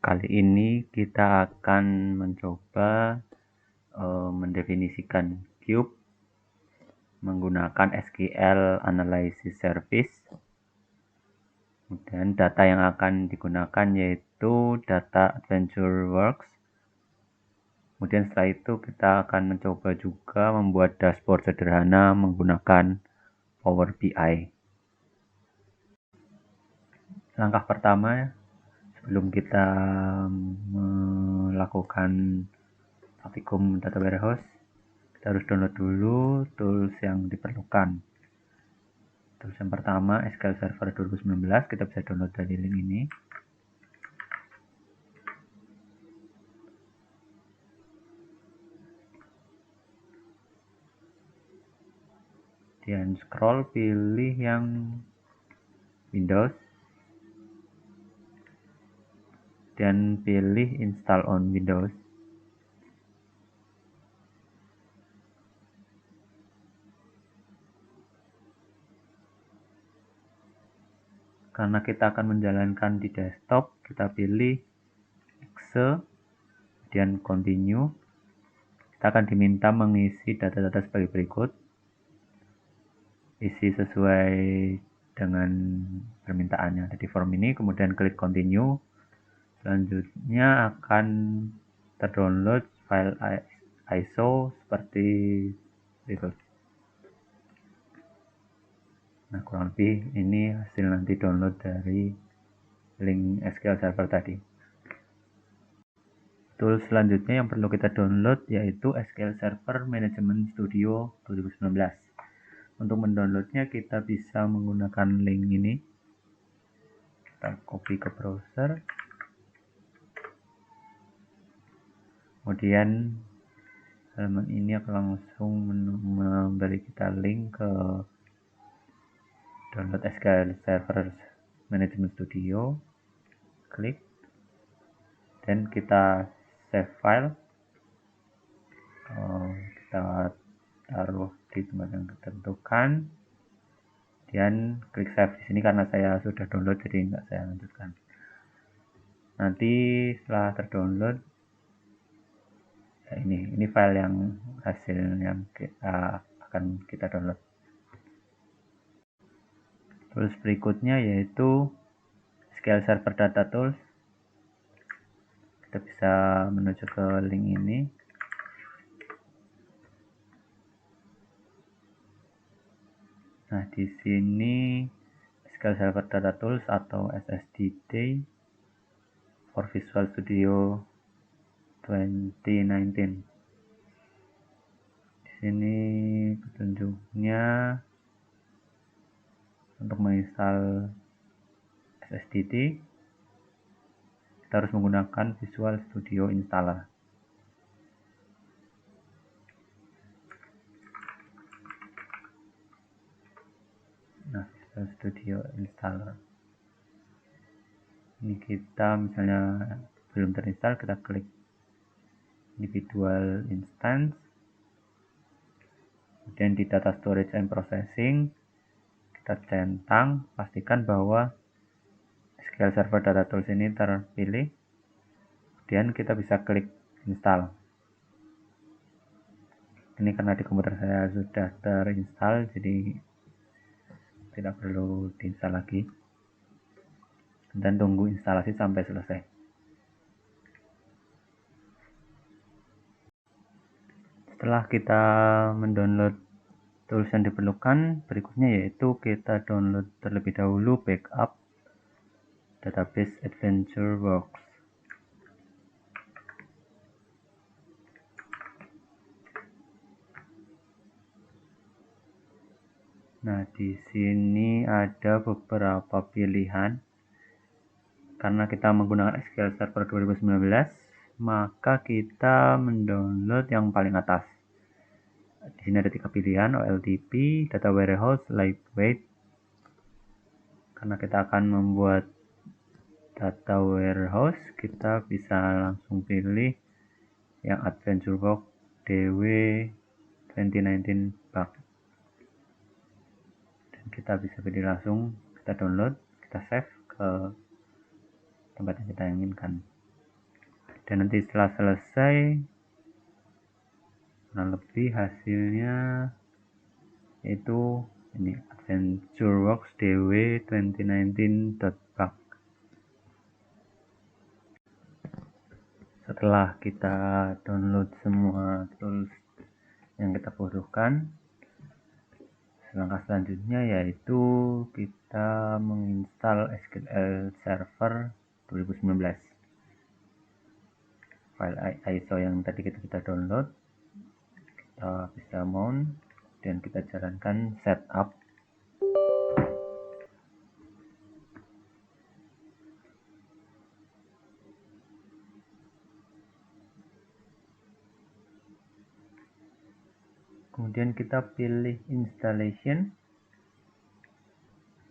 Kali ini kita akan mencoba mendefinisikan cube menggunakan SQL Analysis Service. Kemudian data yang akan digunakan yaitu data AdventureWorks. Kemudian setelah itu kita akan mencoba juga membuat dashboard sederhana menggunakan Power BI. Langkah pertama, sebelum kita melakukan praktikum data warehouse, kita harus download dulu tools yang diperlukan. Tools yang pertama SQL Server 2019, kita bisa download dari link ini. Kemudian scroll, pilih yang Windows, dan pilih install on Windows. Karena kita akan menjalankan di desktop, kita pilih exe, kemudian continue. Kita akan diminta mengisi data-data sebagai berikut. Isi sesuai dengan permintaannya di form ini, kemudian klik continue. Selanjutnya akan terdownload file ISO seperti berikut. Nah, kurang lebih ini hasil nanti download dari link SQL Server tadi. Tools selanjutnya yang perlu kita download yaitu SQL Server Management Studio 2019. Untuk mendownloadnya kita bisa menggunakan link ini. Kita copy ke browser. Kemudian halaman ini akan langsung memberi kita link ke download SQL Server Management Studio. Klik dan kita save file. Kita taruh di tempat yang ditentukan. Kemudian klik save di sini karena saya sudah download jadi nggak saya lanjutkan. Nanti setelah terdownload, ya ini file yang hasil yang akan kita download. Tools berikutnya yaitu SQL Server Data Tools. Kita bisa menuju ke link ini. Nah, di sini SQL Server Data Tools atau SSDT for Visual Studio 2019. Di sini petunjuknya untuk menginstal SSDT kita harus menggunakan Visual Studio Installer. Nah, Visual Studio Installer. Ini kita misalnya belum terinstall, kita klik individual instance. Kemudian di data storage and processing kita centang, pastikan bahwa SQL Server Data Tools ini terpilih. Kemudian kita bisa klik install. Ini karena di komputer saya sudah terinstall, jadi tidak perlu diinstal lagi. Dan tunggu instalasi sampai selesai. Setelah kita mendownload tools yang diperlukan, berikutnya yaitu kita download terlebih dahulu backup database AdventureWorks. Nah, di sini ada beberapa pilihan. Karena kita menggunakan SQL Server 2019, maka kita mendownload yang paling atas. Di sini ada 3 pilihan, OLTP, Data Warehouse, Lightweight. Karena kita akan membuat Data Warehouse, kita bisa langsung pilih yang AdventureWorks DW 2019 Bug. Dan kita bisa pilih langsung, kita download, kita save ke tempat yang kita inginkan. Dan nanti setelah selesai, kurang lebih hasilnya itu ini AdventureWorks DW 2019.bug. Setelah kita download semua tools yang kita butuhkan, langkah selanjutnya yaitu kita menginstal SQL Server 2019. File ISO yang tadi kita download, kita bisa mount dan kita jalankan setup. Kemudian kita pilih installation,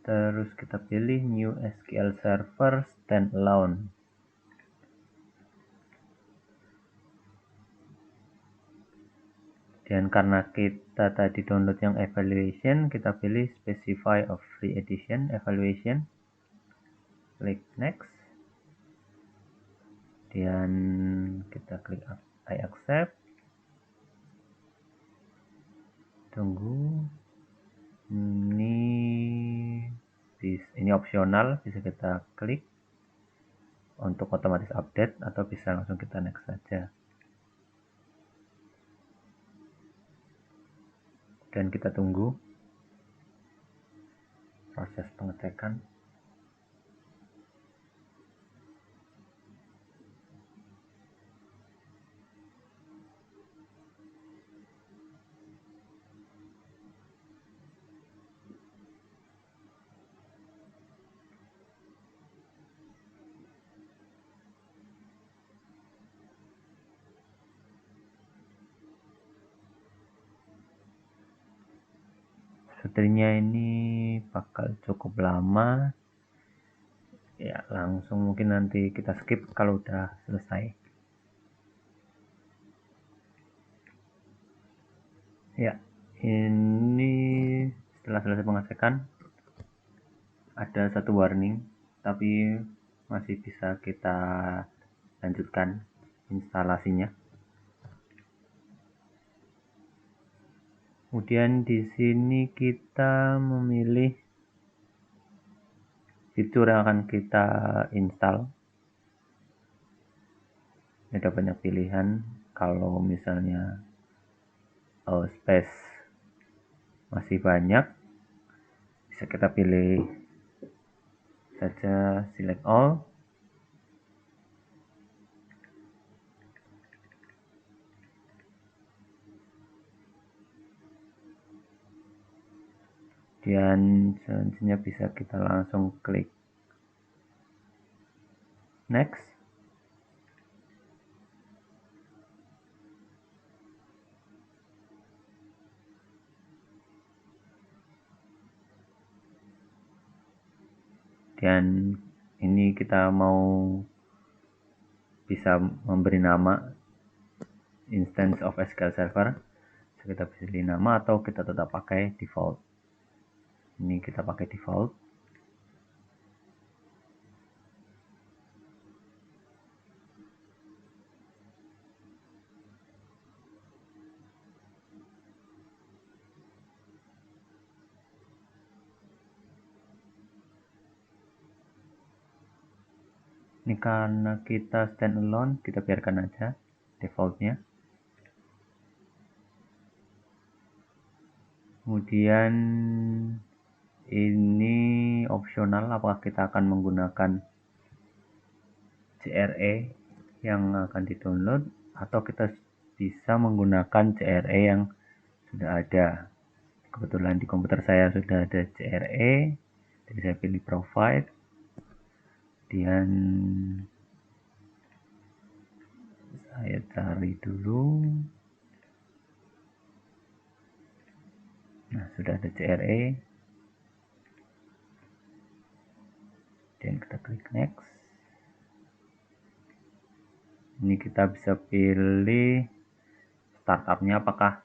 terus kita pilih new SQL Server standalone. Dan karena kita tadi download yang evaluation, kita pilih specify of free edition evaluation, klik next, dan kita klik I accept, tunggu. Ini opsional, bisa kita klik untuk otomatis update atau bisa langsung kita next saja. Dan kita tunggu proses pengecekan. Sepertinya ini bakal cukup lama. Ya, langsung mungkin nanti kita skip kalau udah selesai. Ya, ini setelah selesai pengecekan ada satu warning, tapi masih bisa kita lanjutkan instalasinya. Kemudian di sini kita memilih fitur yang akan kita install. Ada banyak pilihan. Kalau misalnya space masih banyak, bisa kita pilih saja select all. Dan selanjutnya bisa kita langsung klik next. Dan ini kita mau bisa memberi nama instance of SQL Server. Kita pilih nama atau kita tetap pakai default. Ini kita pakai default. Ini karena kita standalone, kita biarkan aja defaultnya. Kemudian ini opsional, apakah kita akan menggunakan CRE yang akan di-download atau kita bisa menggunakan CRE yang sudah ada. Kebetulan di komputer saya sudah ada CRE, jadi saya pilih provide. Dan saya cari dulu. Nah, sudah ada CRE. Dan kita klik next. Ini kita bisa pilih startupnya, apakah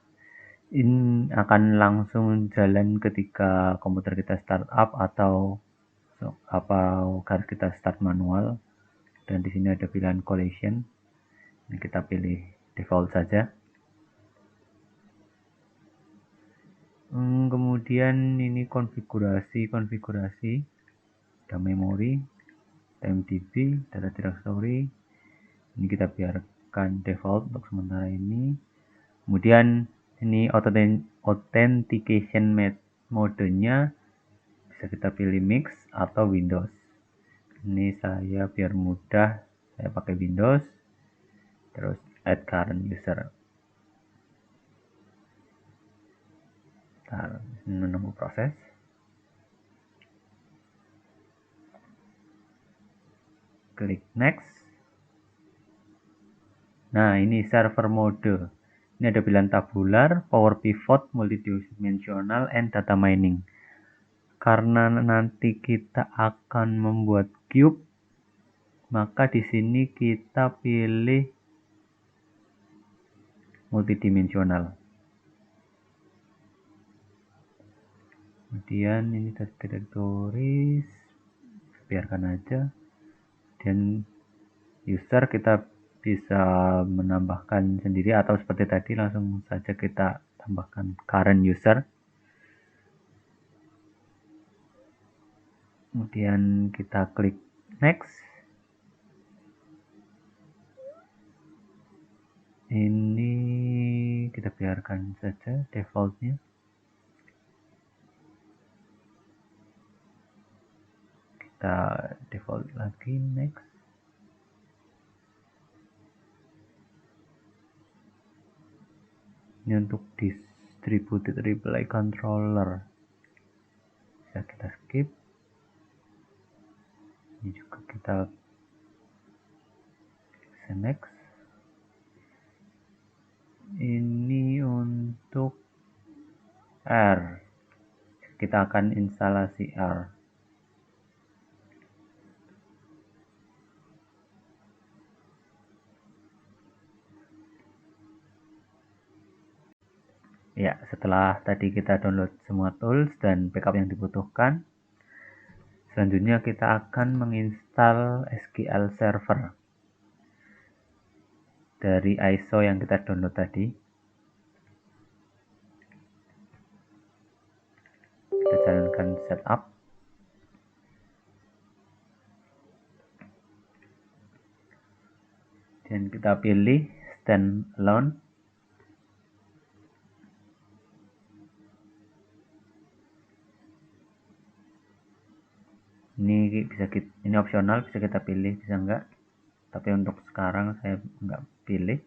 ini akan langsung jalan ketika komputer kita startup atau harus kita start manual. Dan di sini ada pilihan collision. Ini kita pilih default saja. Kemudian ini konfigurasi, ada memori, TimeDB, data directory. Ini kita biarkan default untuk sementara ini. Kemudian ini authentication modenya bisa kita pilih mix atau Windows. Ini saya biar mudah, saya pakai Windows. Terus add current user. Menunggu proses. Klik next. Nah, ini server mode. Ini ada pilihan tabular, power pivot, multidimensional, and data mining. Karena nanti kita akan membuat cube, maka di sini kita pilih multidimensional. Kemudian ini data directories, biarkan aja. Dan user kita bisa menambahkan sendiri atau seperti tadi langsung saja kita tambahkan current user. Kemudian kita klik next. Ini kita biarkan saja defaultnya. Kita default lagi, next. Ini untuk distributed replay controller, bisa kita skip. Ini juga kita next. Ini untuk R, kita akan instalasi R. Ya, setelah tadi kita download semua tools dan backup yang dibutuhkan, selanjutnya kita akan menginstal SQL Server dari ISO yang kita download tadi. Kita jalankan setup. Dan kita pilih standalone. Ini opsional, bisa kita pilih, bisa enggak. Tapi untuk sekarang saya enggak pilih.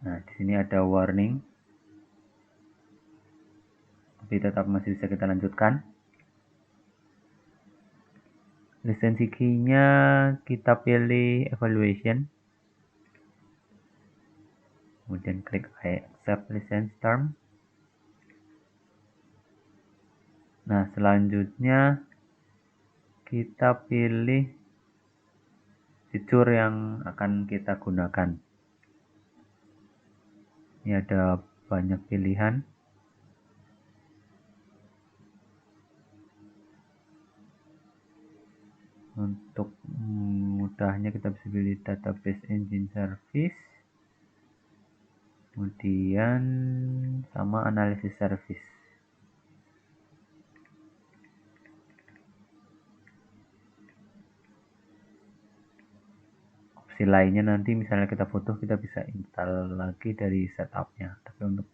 Nah, di sini ada warning. Tapi tetap masih bisa kita lanjutkan. Lisensi key-nya kita pilih evaluation. Kemudian klik I accept license term. Nah, selanjutnya kita pilih fitur yang akan kita gunakan. Ini ada banyak pilihan. Untuk mudahnya kita bisa pilih database engine service, kemudian sama analisis service. Opsi lainnya nanti misalnya kita butuh, kita bisa install lagi dari setupnya. Tapi untuk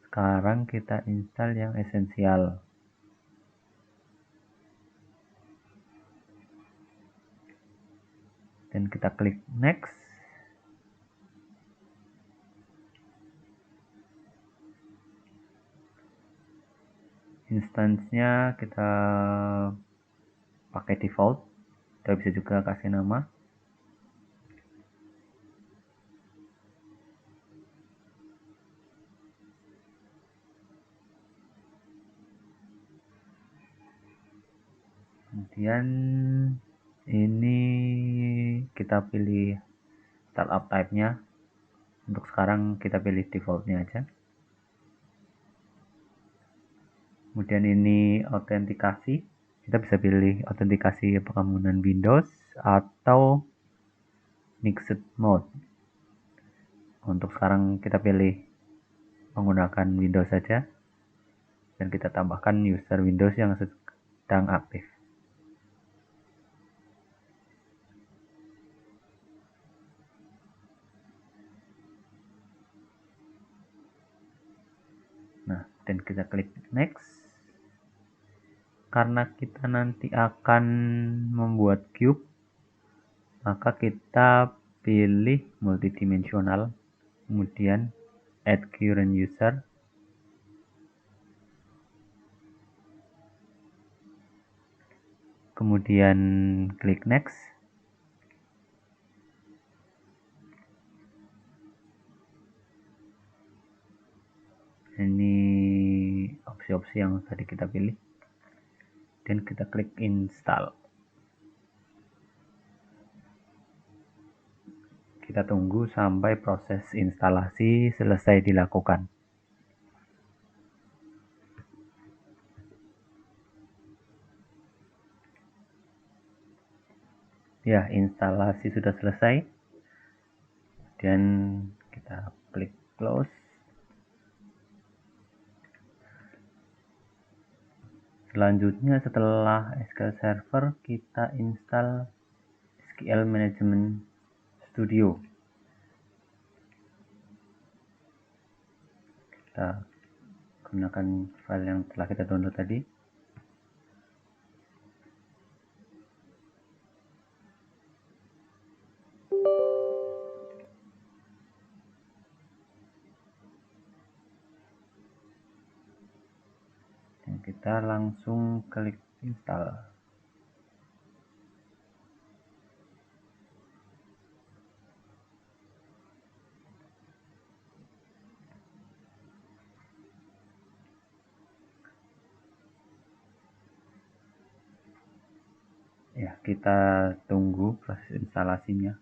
sekarang kita install yang esensial. Dan kita klik next. Instance-nya kita pakai default. Kita bisa juga kasih nama. Kemudian ini kita pilih startup type-nya. Untuk sekarang kita pilih default-nya aja. Kemudian ini autentikasi. Kita bisa pilih autentikasi apakah menggunakan Windows atau mixed mode. Untuk sekarang kita pilih menggunakan Windows saja. Dan kita tambahkan user Windows yang sedang aktif. Nah, dan kita klik next. Karena kita nanti akan membuat cube, maka kita pilih multidimensional, kemudian add current user, kemudian klik next. Ini opsi-opsi yang tadi kita pilih, dan kita klik install. Kita tunggu sampai proses instalasi selesai dilakukan. Ya, instalasi sudah selesai. Dan kita klik close. Selanjutnya setelah SQL Server, kita install SQL Management Studio. Kita gunakan file yang telah kita download tadi. Dan kita langsung klik install. Ya, kita tunggu proses instalasinya.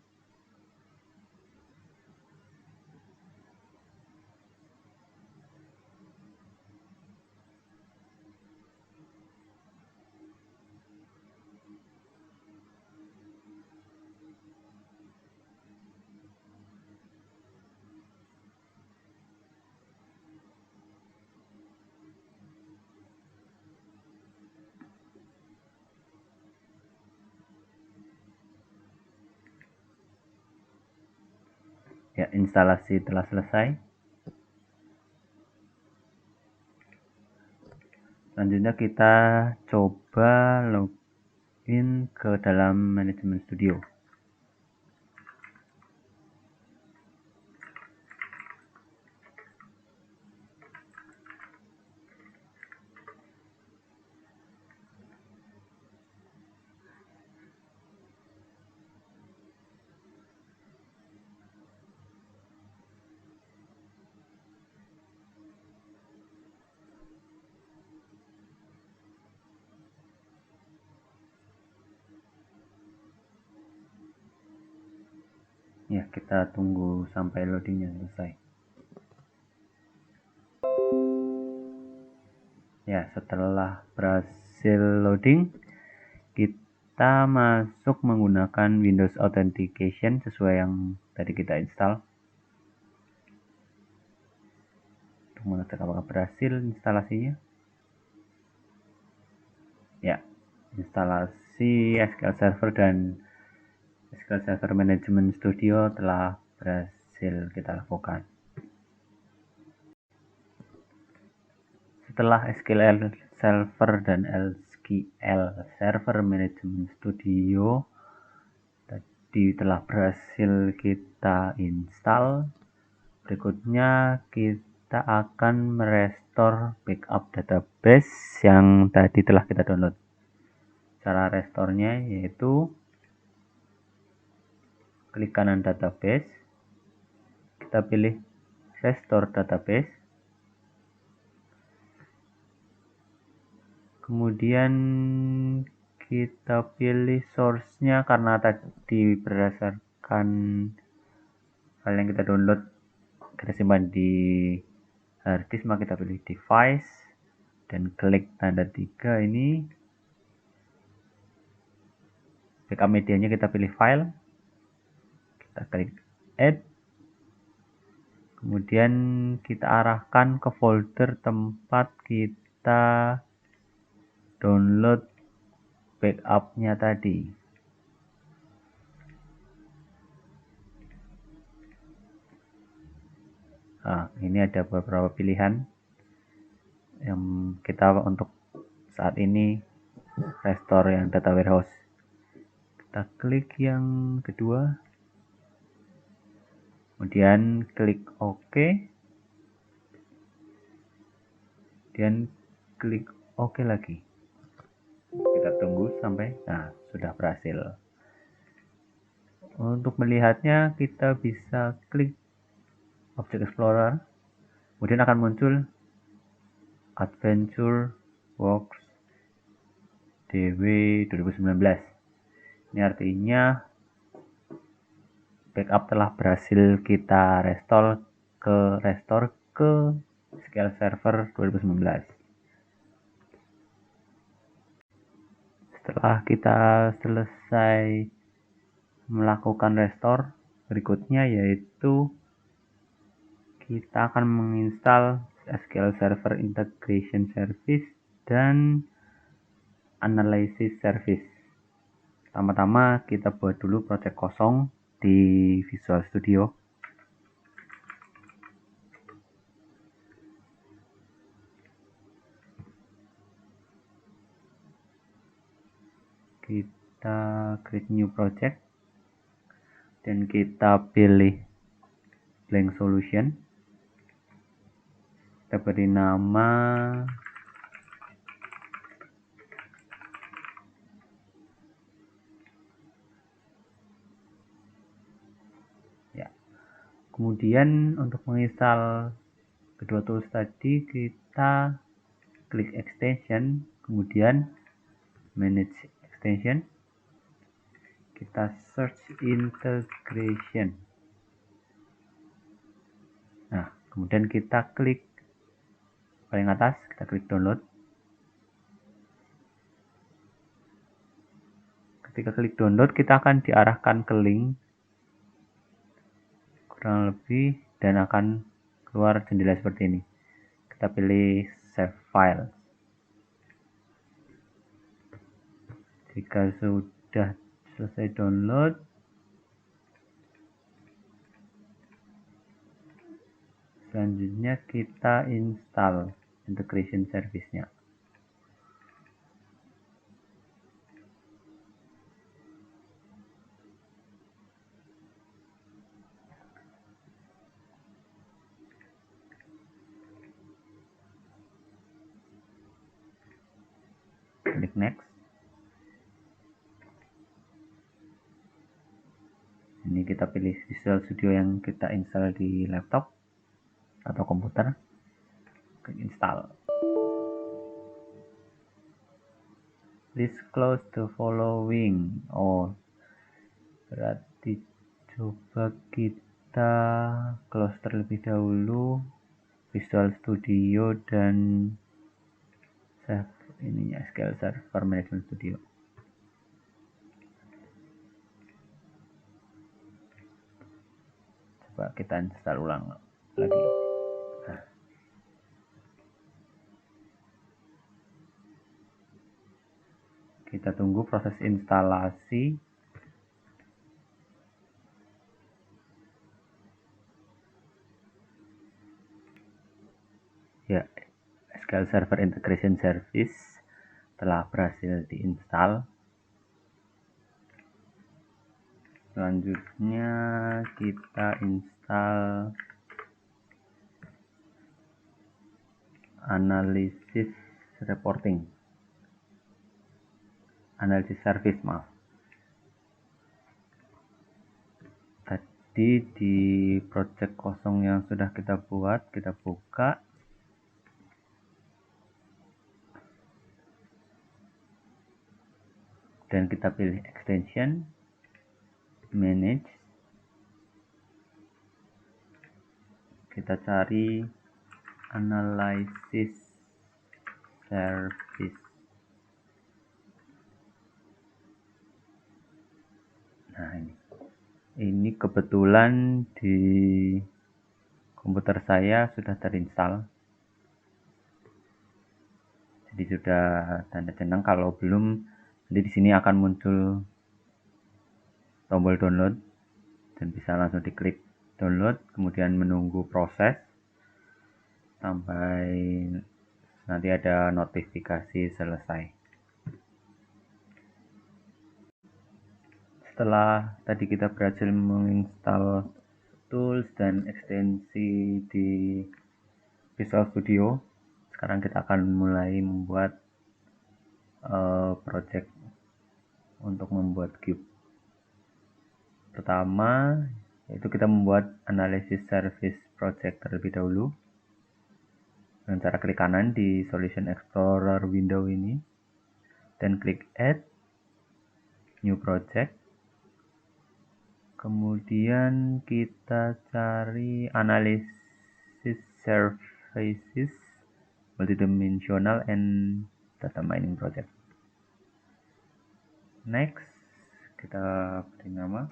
Ya, instalasi telah selesai. Selanjutnya kita coba login ke dalam Management Studio. Ya, kita tunggu sampai loadingnya selesai. Ya, setelah berhasil loading, kita masuk menggunakan Windows Authentication sesuai yang tadi kita install. Untuk mengecek apakah berhasil instalasinya. Ya, instalasi SQL Server dan SQL Server Management Studio telah berhasil kita lakukan. Setelah SQL Server dan SQL Server Management Studio tadi telah berhasil kita install, berikutnya kita akan merestore backup database yang tadi telah kita download. Cara restorenya yaitu klik kanan database, kita pilih restore database, kemudian kita pilih source-nya karena tadi berdasarkan file yang kita download kita simpan di hard disk, maka kita pilih device dan klik tanda 3 ini. Backup medianya kita pilih file, kita klik add, kemudian kita arahkan ke folder tempat kita download backupnya tadi. Nah, ini ada beberapa pilihan yang kita untuk saat ini restore yang data warehouse. Kita klik yang kedua, kemudian klik OK, dan klik OK lagi. Kita tunggu sampai, nah sudah berhasil. Untuk melihatnya kita bisa klik Object Explorer, kemudian akan muncul Adventure Works DW 2019. Ini artinya backup telah berhasil kita restore ke SQL Server 2019. Setelah kita selesai melakukan restore, berikutnya yaitu kita akan menginstal SQL Server Integration Service dan Analysis Service. Pertama-tama kita buat dulu project kosong di Visual Studio. Kita create new project dan kita pilih blank solution. Kita beri nama ya. Kemudian untuk menginstal kedua tools tadi kita klik extension, kemudian manage extension, kita search integration. Nah, kemudian kita klik paling atas, kita klik download. Ketika klik download, kita akan diarahkan ke link kurang lebih dan akan keluar jendela seperti ini. Kita pilih save file. Jika sudah selesai download, selanjutnya kita install integration service-nya. Klik next. Ini kita pilih Visual Studio yang kita install di laptop atau komputer. Klik install. Please close the following. Oh, berarti coba kita close terlebih dahulu Visual Studio dan save ininya SQL Server Management Studio. Coba kita install ulang lagi. Nah. Kita tunggu proses instalasi. Ya, SQL Server Integration Service telah berhasil diinstal. Selanjutnya kita install Analysis Service, maaf. Tadi di project kosong yang sudah kita buat, kita buka. dan kita pilih extension, manage, kita cari analysis service. Nah, ini kebetulan di komputer saya sudah terinstall, jadi sudah tanda centang. Kalau belum, nanti di sini akan muncul tombol download dan bisa langsung diklik download, kemudian menunggu proses sampai nanti ada notifikasi selesai. Setelah tadi kita berhasil menginstal tools dan ekstensi di Visual Studio, sekarang kita akan mulai membuat project untuk membuat cube. Pertama, yaitu kita membuat analisis service project terlebih dahulu dengan cara klik kanan di Solution Explorer window ini dan klik Add New Project. Kemudian kita cari Analysis Services Multidimensional and Data Mining Project. Next, kita beri nama.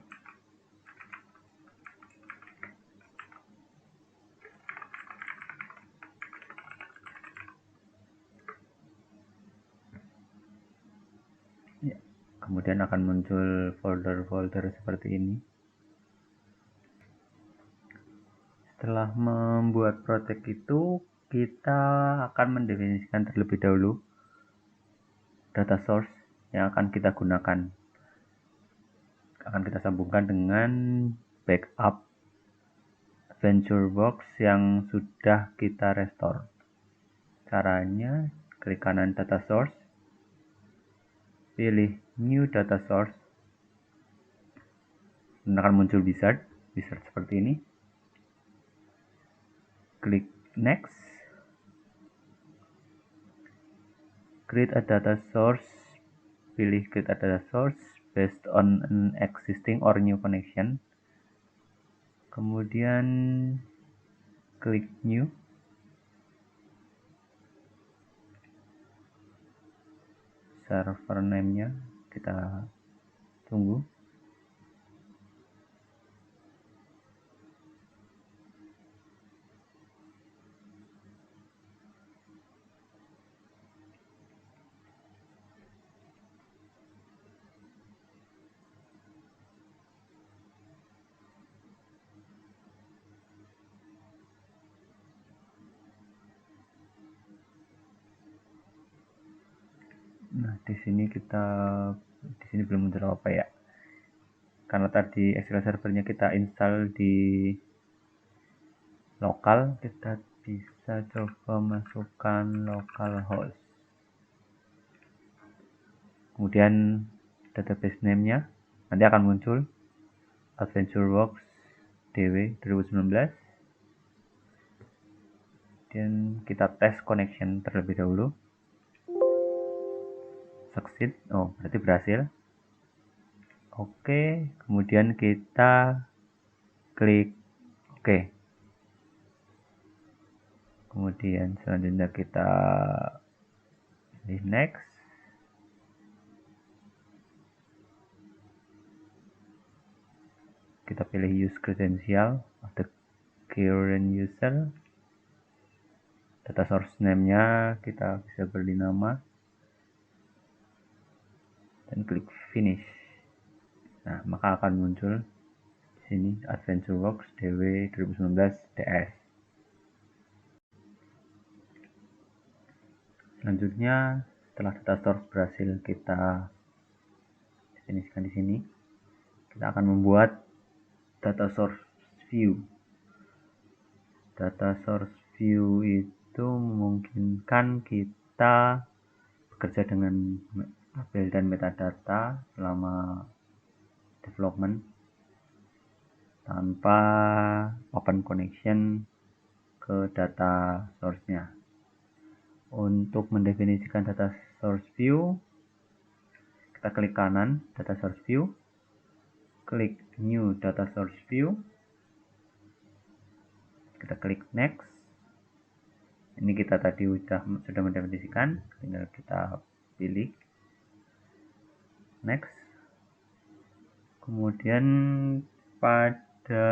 Ya, kemudian akan muncul folder-folder seperti ini. Setelah membuat project itu, kita akan mendefinisikan terlebih dahulu data source yang akan kita gunakan. Akan kita sambungkan dengan backup VentureWorks yang sudah kita restore. Caranya, klik kanan data source, pilih new data source, dan akan muncul wizard seperti ini. Klik next, create a data source, pilih create a data source based on an existing or new connection. Kemudian klik new, server name-nya kita tunggu. Nah, di sini belum muncul apa ya? Karena tadi SQL servernya kita install di lokal, kita bisa coba masukkan localhost. Kemudian database name-nya nanti akan muncul AdventureWorks DW 2019. Dan kita tes connection terlebih dahulu. Succeed, oh berarti berhasil. Oke, kemudian kita klik OK. Kemudian selanjutnya kita pilih next. Kita pilih use credential of the current user. Data source name-nya kita bisa beri nama dan klik finish. Nah, maka akan muncul di sini AdventureWorks DW 2019 DS. Selanjutnya, setelah data source berhasil kita definisikan di sini, kita akan membuat data source view. Data source view itu memungkinkan kita bekerja dengan tabel dan metadata selama development tanpa open connection ke data source-nya. Untuk mendefinisikan data source view, Kita klik kanan, data source view, klik new data source view, kita klik next. Ini kita tadi sudah mendefinisikan, tinggal kita pilih next. Kemudian pada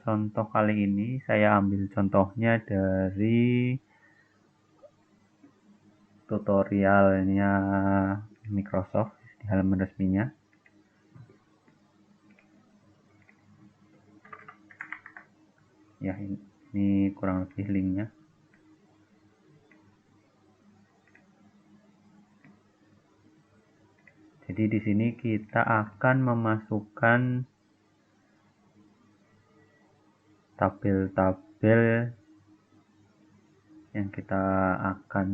contoh kali ini saya ambil contohnya dari tutorialnya Microsoft di halaman resminya. Ya, ini kurang lebih linknya. Jadi di sini kita akan memasukkan tabel-tabel yang kita akan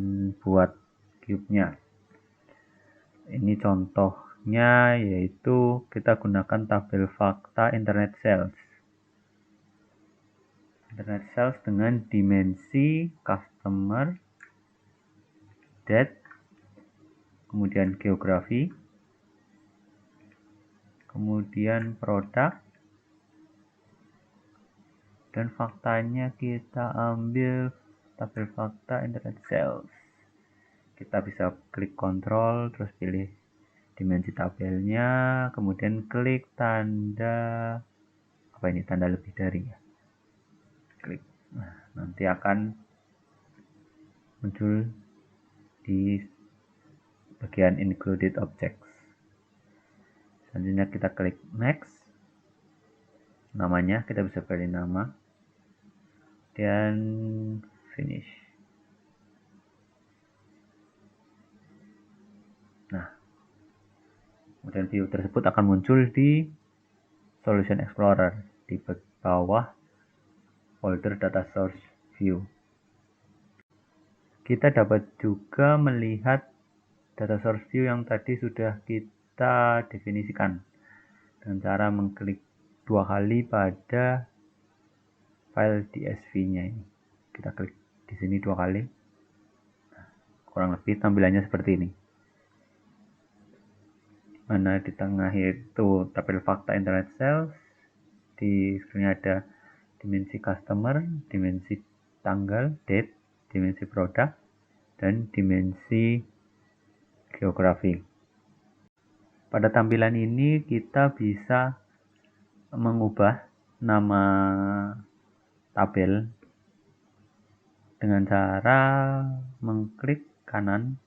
buat cube-nya. Ini contohnya yaitu kita gunakan tabel fakta internet sales. Internet sales dengan dimensi customer, date, kemudian geografi, kemudian produk, dan faktanya kita ambil tabel fakta internet sales. Kita bisa klik kontrol, terus pilih dimensi tabelnya, kemudian klik tanda tanda lebih dari ya. Klik. Nah, nanti akan muncul di bagian included objects. Selanjutnya kita klik next. Namanya kita bisa pilih nama dan finish. Nah, kemudian view tersebut akan muncul di Solution Explorer di bawah folder data source view. Kita dapat juga melihat data source view yang tadi sudah kita definisikan dengan cara mengklik 2 kali pada file DSV-nya ini. Kita klik di sini 2 kali. Kurang lebih tampilannya seperti ini. Mana di tengah itu tabel fakta internet sales, di screen ada dimensi customer, dimensi tanggal, date, dimensi produk, dan dimensi geografi. Pada tampilan ini kita bisa mengubah nama tabel dengan cara mengklik kanan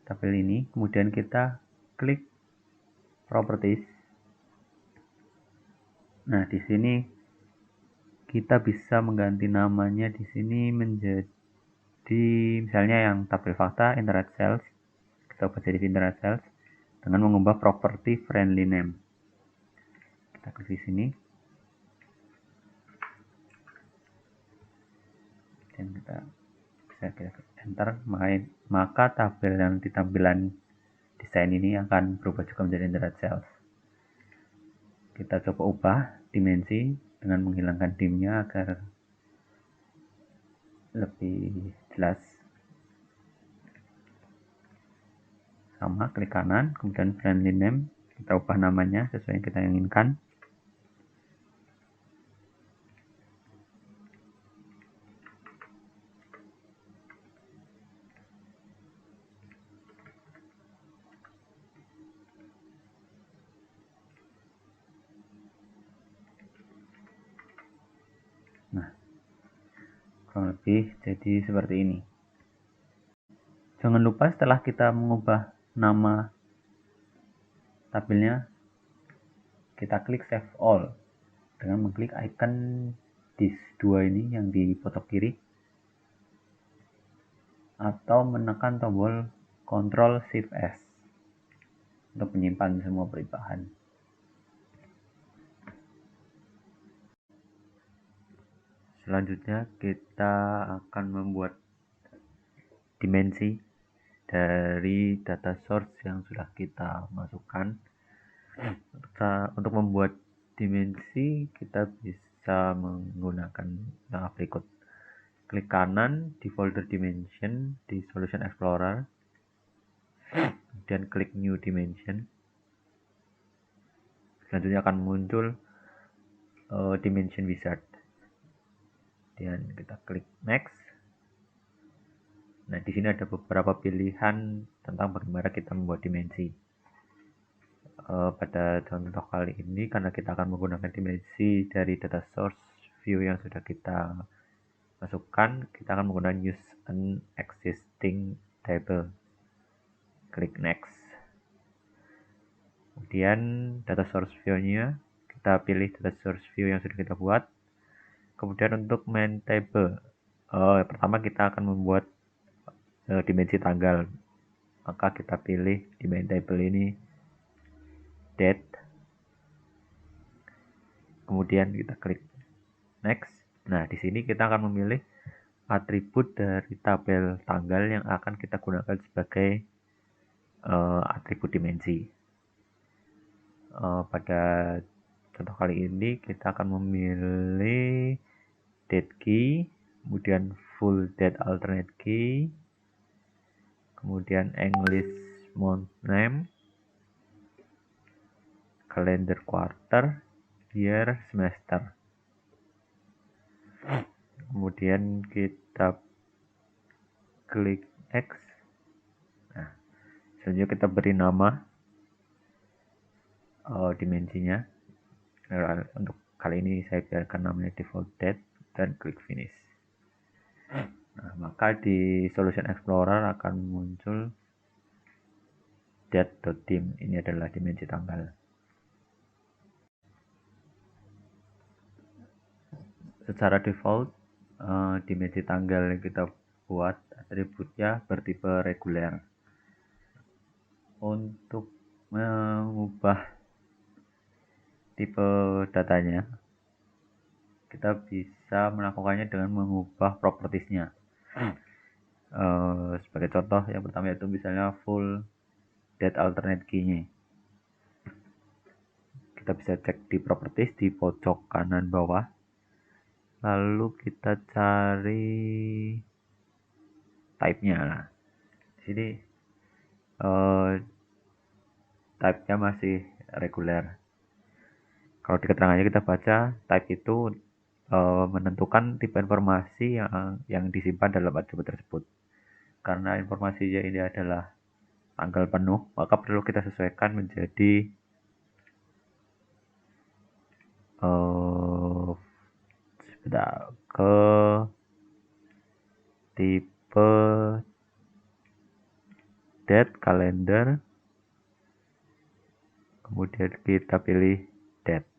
tabel ini, kemudian kita klik properties. Nah, di sini kita bisa mengganti namanya di sini menjadi misalnya yang tabel fakta internet sales, kita ubah jadi internet sales dengan mengubah property friendly name. Kita klik di sini dan kita bisa klik enter, maka tabel yang di tampilan desain ini akan berubah juga menjadi internet sales. Kita coba ubah dimensi dengan menghilangkan dimnya agar lebih jelas. Sama, klik kanan, kemudian friendly name, kita ubah namanya sesuai yang kita inginkan. Nah, kurang lebih jadi seperti ini. Jangan lupa setelah kita mengubah nama tabelnya, kita klik save all dengan mengklik icon disk 2 ini yang di foto kiri, atau menekan tombol Ctrl Shift S untuk menyimpan semua perubahan. Selanjutnya kita akan membuat dimensi dari data source yang sudah kita masukkan. Untuk membuat dimensi kita bisa menggunakan yang berikut. Klik kanan di folder dimension di Solution Explorer, kemudian klik new dimension. Selanjutnya akan muncul dimension wizard, dan kita klik next. Nah, di sini ada beberapa pilihan tentang bagaimana kita membuat dimensi. Pada contoh kali ini, karena kita akan menggunakan dimensi dari data source view yang sudah kita masukkan, kita akan menggunakan use an existing table. Klik next. Kemudian data source view-nya, kita pilih data source view yang sudah kita buat. Kemudian untuk main table, pertama kita akan membuat dimensi tanggal. Maka kita pilih di main table ini date. Kemudian kita klik next. Nah, di sini kita akan memilih atribut dari tabel tanggal yang akan kita gunakan sebagai atribut dimensi. Pada contoh kali ini kita akan memilih date key, kemudian full date alternate key, kemudian English month name, calendar quarter, year, semester. Kemudian kita klik X. Nah, selanjutnya kita beri nama dimensinya. Untuk kali ini saya biarkan namanya default date dan klik finish. Nah, maka di Solution Explorer akan muncul date.dim. Ini adalah dimensi tanggal. Secara default, dimensi tanggal yang kita buat atributnya bertipe reguler. Untuk mengubah tipe datanya, kita bisa melakukannya dengan mengubah propertiesnya. Sebagai contoh, yang pertama itu misalnya full date alternate key-nya. Kita bisa cek di properties di pojok kanan bawah. Lalu kita cari type-nya. Nah, di sini type-nya masih reguler. Kalau di keterangannya kita baca, type itu menentukan tipe informasi yang disimpan dalam atribut tersebut. Karena informasinya ini adalah tanggal penuh, maka perlu kita sesuaikan menjadi ke tipe date kalender, kemudian kita pilih date.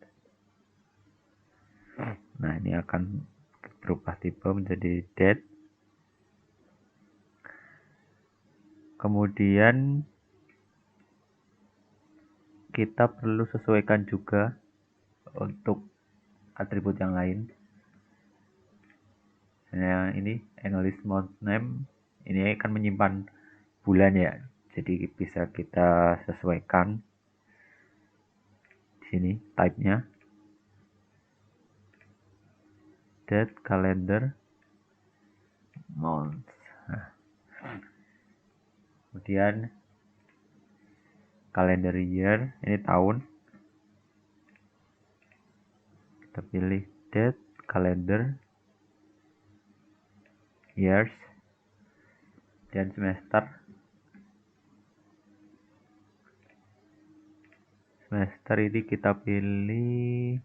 Nah, ini akan berubah tipe menjadi date. Kemudian kita perlu sesuaikan juga untuk atribut yang lain. Misalnya ini English month name, ini akan menyimpan bulan ya, jadi bisa kita sesuaikan di sini type-nya date calendar month. Nah, kemudian calendar year, ini tahun, kita pilih date calendar years, dan semester ini kita pilih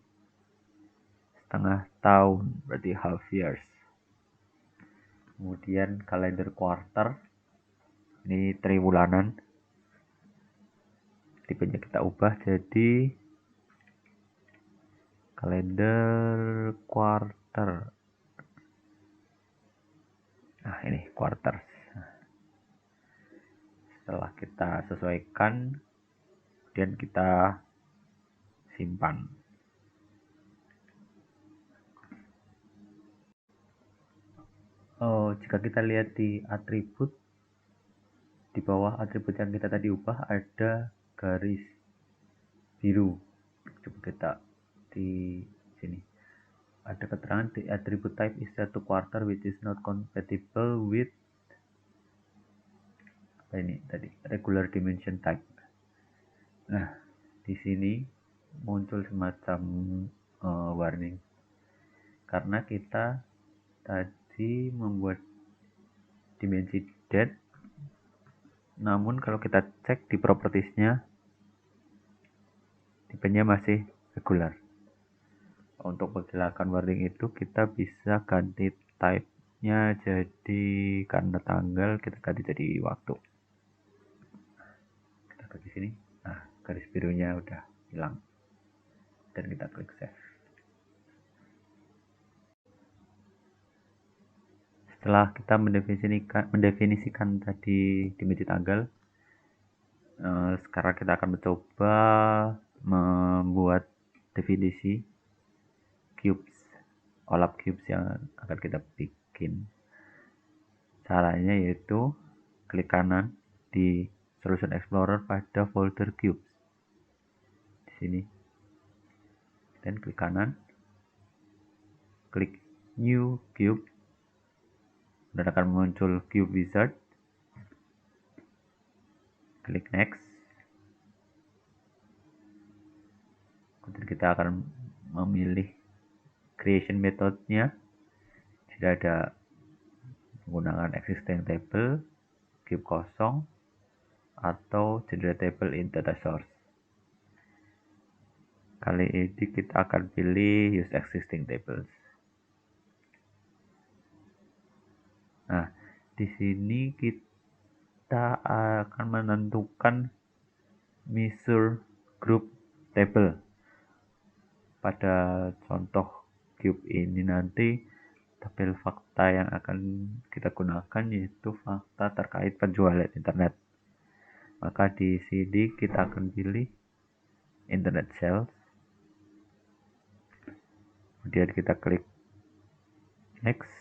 setengah tahun, berarti half years. Kemudian kalender quarter, ini triwulanan, tipenya kita ubah jadi kalender quarter. Nah, ini quarters. Setelah kita sesuaikan, kemudian kita simpan. Jika kita lihat di atribut, di bawah atribut yang kita tadi ubah ada garis biru. Coba kita di sini ada keterangan the attribute type is set to quarter which is not compatible with ini tadi regular dimension type. Nah, di sini muncul semacam warning karena kita tadi membuat dimensi depth, namun kalau kita cek di propertiesnya tipenya masih regular. Untuk menghilangkan warning itu kita bisa ganti type-nya jadi karena tanggal kita ganti jadi waktu. Kita klik di sini. Nah, garis birunya udah hilang. Dan kita klik save. Setelah kita mendefinisikan tadi dimensi tanggal, sekarang kita akan mencoba membuat definisi cubes, olap cubes yang akan kita bikin. Caranya yaitu klik kanan di Solution Explorer pada folder cubes. Di sini. Dan klik kanan. Klik New Cube. Dan akan muncul Cube Wizard. Klik Next. Kemudian kita akan memilih creation methodnya. Tidak ada menggunakan existing table, cube kosong, atau generate table in data source. Kali ini kita akan pilih use existing tables. Nah, di sini kita akan menentukan measure group table. Pada contoh cube ini nanti tabel fakta yang akan kita gunakan yaitu fakta terkait penjualan internet. Maka di sini kita akan pilih internet sales. Kemudian kita klik next.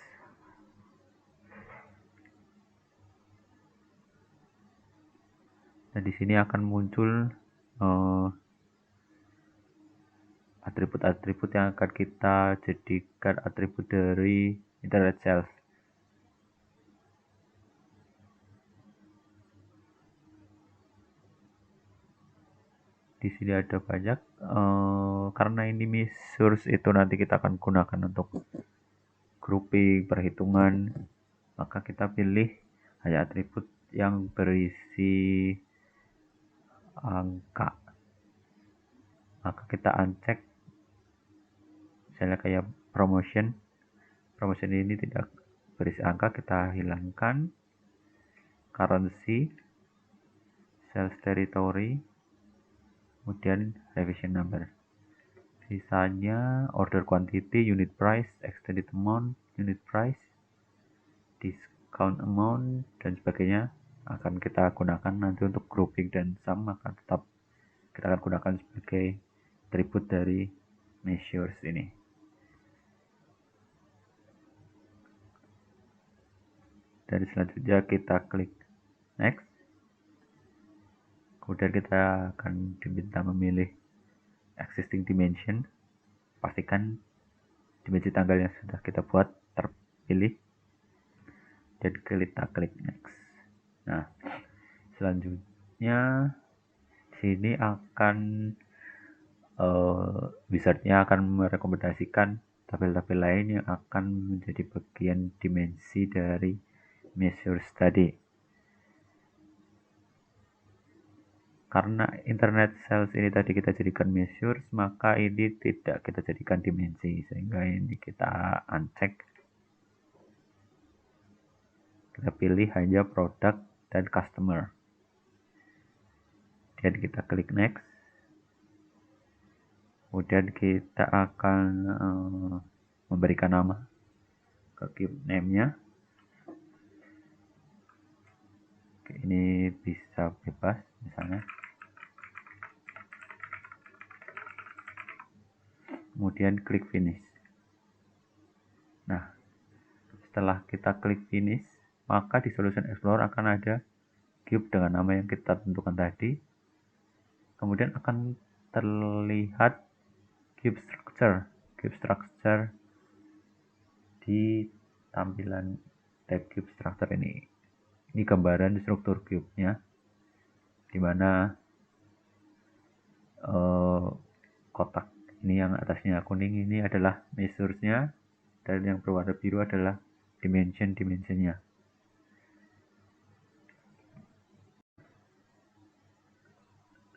Nah, di sini akan muncul atribut-atribut yang akan kita jadikan atribut dari internet sales. Di sini ada banyak, karena ini measures itu nanti kita akan gunakan untuk grouping, perhitungan, maka kita pilih hanya atribut yang berisi angka. Maka kita uncheck, misalnya kayak promotion ini tidak berisi angka, kita hilangkan. Currency, sales territory, kemudian revision number. Sisanya order quantity, unit price, extended amount, unit price, discount amount, dan sebagainya akan kita gunakan nanti untuk grouping dan sum akan tetap kita akan gunakan sebagai atribut dari measures ini. Dan selanjutnya kita klik next. Kemudian kita akan diminta memilih existing dimension. Pastikan dimensi tanggal yang sudah kita buat terpilih. Dan kita klik next. Nah, selanjutnya sini akan wizardnya akan merekomendasikan tabel-tabel lain yang akan menjadi bagian dimensi dari measures tadi. Karena internet sales ini tadi kita jadikan measures, maka ini tidak kita jadikan dimensi, sehingga ini kita uncheck. Kita pilih hanya produk dan customer. Dan kita klik next. Kemudian kita akan memberikan nama ke cube name-nya. Ini bisa bebas misalnya. Kemudian klik finish. Nah, setelah kita klik finish, maka di Solution Explorer akan ada cube dengan nama yang kita tentukan tadi. Kemudian akan terlihat cube structure di tampilan tab cube structure ini. Ini gambaran struktur cube-nya, dimana kotak ini yang atasnya kuning ini adalah measures-nya, dan yang berwarna biru adalah dimension-nya.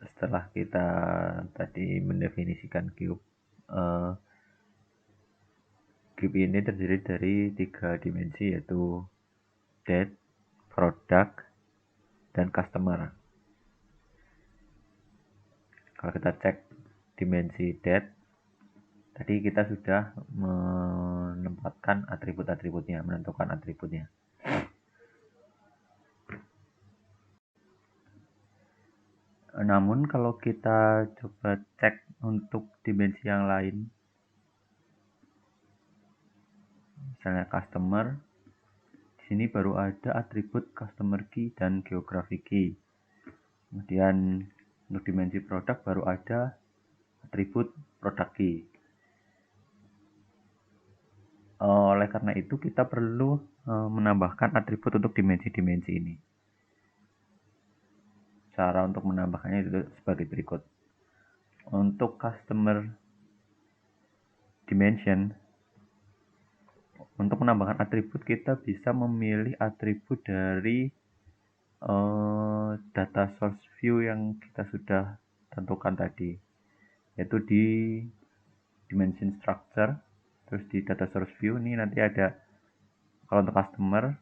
Setelah kita tadi mendefinisikan cube, cube ini terdiri dari 3 dimensi, yaitu date, product, dan customer. Kalau kita cek dimensi date, tadi kita sudah menempatkan atribut-atributnya, menentukan atributnya. Namun kalau kita coba cek untuk dimensi yang lain, misalnya customer, di sini baru ada atribut customer key dan geography key. Kemudian untuk dimensi produk baru ada atribut product key. Oleh karena itu kita perlu menambahkan atribut untuk dimensi-dimensi ini. Cara untuk menambahkannya itu sebagai berikut. Untuk customer dimension, untuk menambahkan atribut kita bisa memilih atribut dari data source view yang kita sudah tentukan tadi, yaitu di dimension structure. Terus di data source view ini nanti ada, kalau untuk customer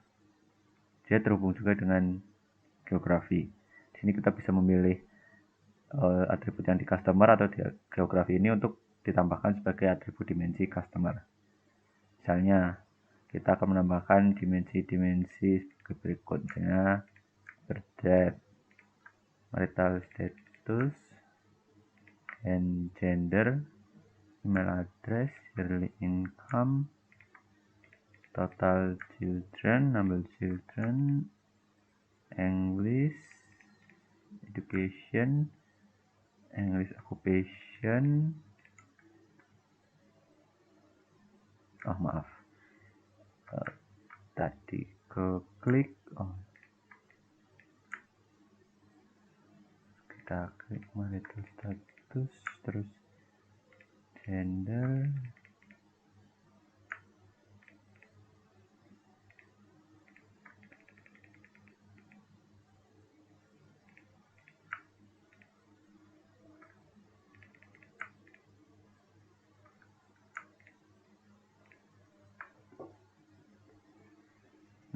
dia terhubung juga dengan geografi. Di sini kita bisa memilih atribut yang di customer atau di geografi ini untuk ditambahkan sebagai atribut dimensi customer. Misalnya kita akan menambahkan dimensi-dimensi berikut, misalnya birth, marital status, and gender, email address, yearly income, total children, number children, English, education, English occupation, tadi ke klik, kita klik marital status, terus gender,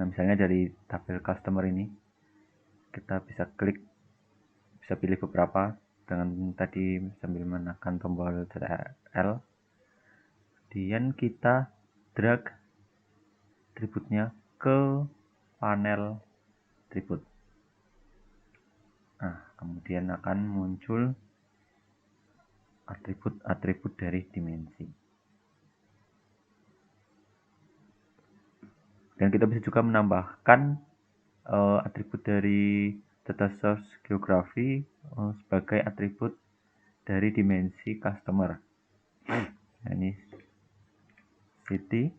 nah misalnya dari tabel customer ini kita bisa klik, bisa pilih beberapa dengan tadi sambil menekan tombol L. Kemudian kita drag atributnya ke panel atribut. Nah, kemudian akan muncul atribut-atribut dari dimensi. Dan kita bisa juga menambahkan atribut dari data source geografi sebagai atribut dari dimensi customer. Nah, ini city,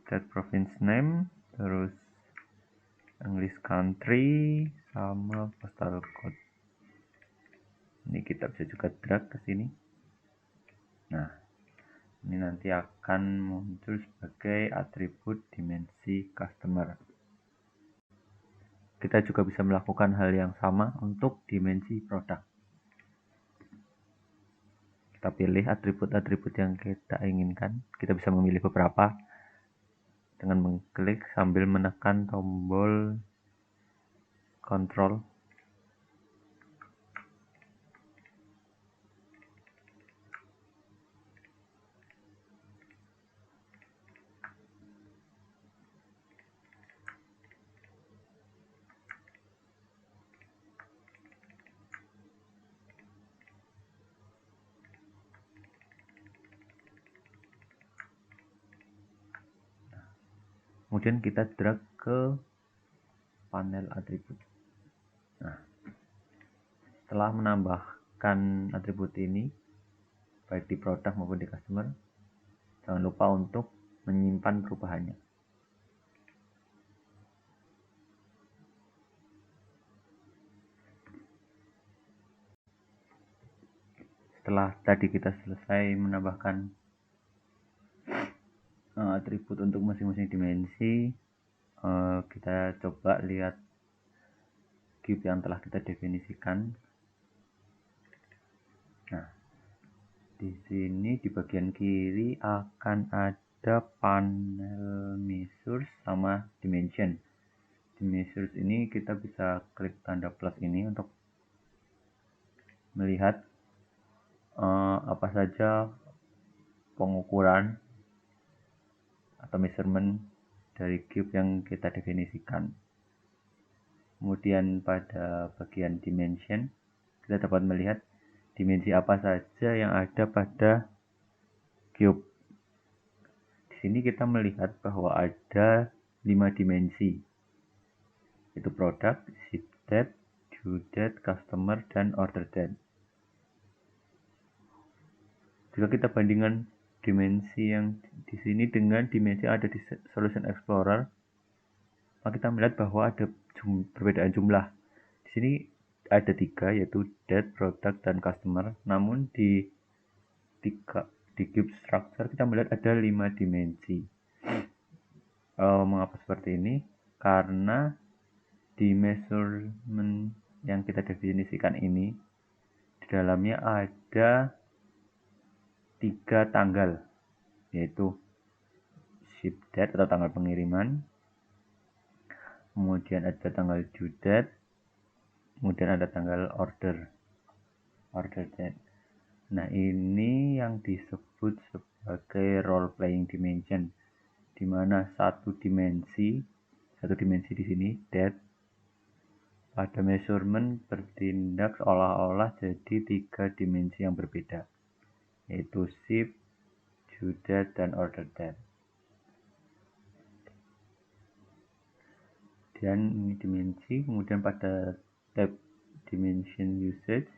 state province name, terus English country, sama postal code. Ini kita bisa juga drag ke sini. Nah, ini nanti akan muncul sebagai atribut dimensi customer. Kita juga bisa melakukan hal yang sama untuk dimensi produk. Kita pilih atribut-atribut yang kita inginkan. Kita bisa memilih beberapa dengan mengklik sambil menekan tombol Ctrl. Kemudian kita drag ke panel atribut. Nah, setelah menambahkan atribut ini, baik di produk maupun di customer, jangan lupa untuk menyimpan perubahannya. setelah tadi kita selesai menambahkan atribut untuk masing-masing dimensi, kita coba lihat cube yang telah kita definisikan. Nah, di sini di bagian kiri akan ada panel measures sama dimension. Di measures ini kita bisa klik tanda plus ini untuk melihat apa saja pengukuran atau measurement dari cube yang kita definisikan. Kemudian pada bagian dimension kita dapat melihat dimensi apa saja yang ada pada cube. Di sini kita melihat bahwa ada 5 dimensi, yaitu product, ship date, due date, customer, dan order date. Jika kita bandingkan dimensi yang di sini dengan dimensi yang ada di Solution Explorer, maka kita melihat bahwa ada perbedaan jumlah. Di sini ada 3, yaitu date, product, dan customer. Namun di cube structure kita melihat ada 5 dimensi. Mengapa seperti ini? Karena di measurement yang kita definisikan ini, di dalamnya ada 3 tanggal, yaitu ship date atau tanggal pengiriman, kemudian ada tanggal due date, kemudian ada tanggal order date. Nah, ini yang disebut sebagai role playing dimension, di mana satu dimensi di sini date pada measurement bertindak seolah-olah jadi 3 dimensi yang berbeda, yaitu ship, due date, dan order date. Dan ini dimensi, kemudian pada tab dimension usage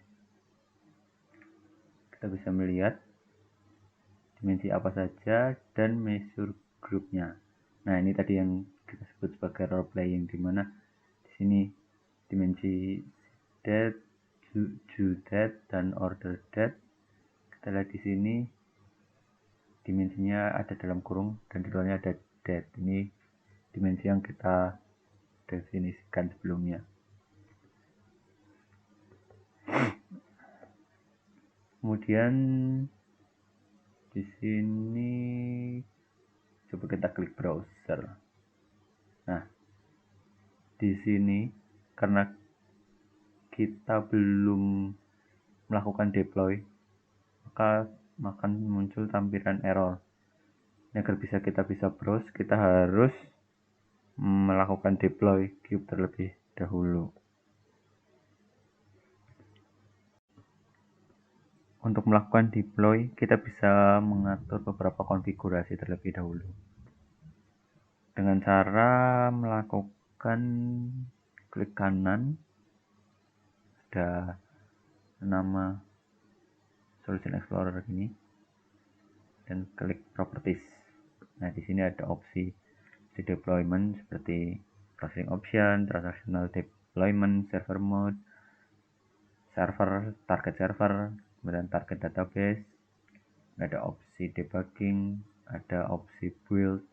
kita bisa melihat dimensi apa saja dan measure groupnya. Nah, ini tadi yang kita sebut sebagai role playing, di mana di sini dimensi date, due date, dan order date. Kita lihat di sini dimensinya ada dalam kurung dan di luarnya ada date. Ini dimensi yang kita definisikan sebelumnya. Kemudian di sini coba kita klik browser. Nah, di sini karena kita belum melakukan deploy, maka akan muncul tampilan error. Agar kita bisa browse, kita harus melakukan deploy cube terlebih dahulu. Untuk melakukan deploy, kita bisa mengatur beberapa konfigurasi terlebih dahulu. Dengan cara melakukan klik kanan, ada nama Solution Explorer ini, dan klik Properties. Nah, di sini ada opsi deployment seperti processing option, transactional deployment, server mode, target server, kemudian target database. Ada opsi debugging, ada opsi build.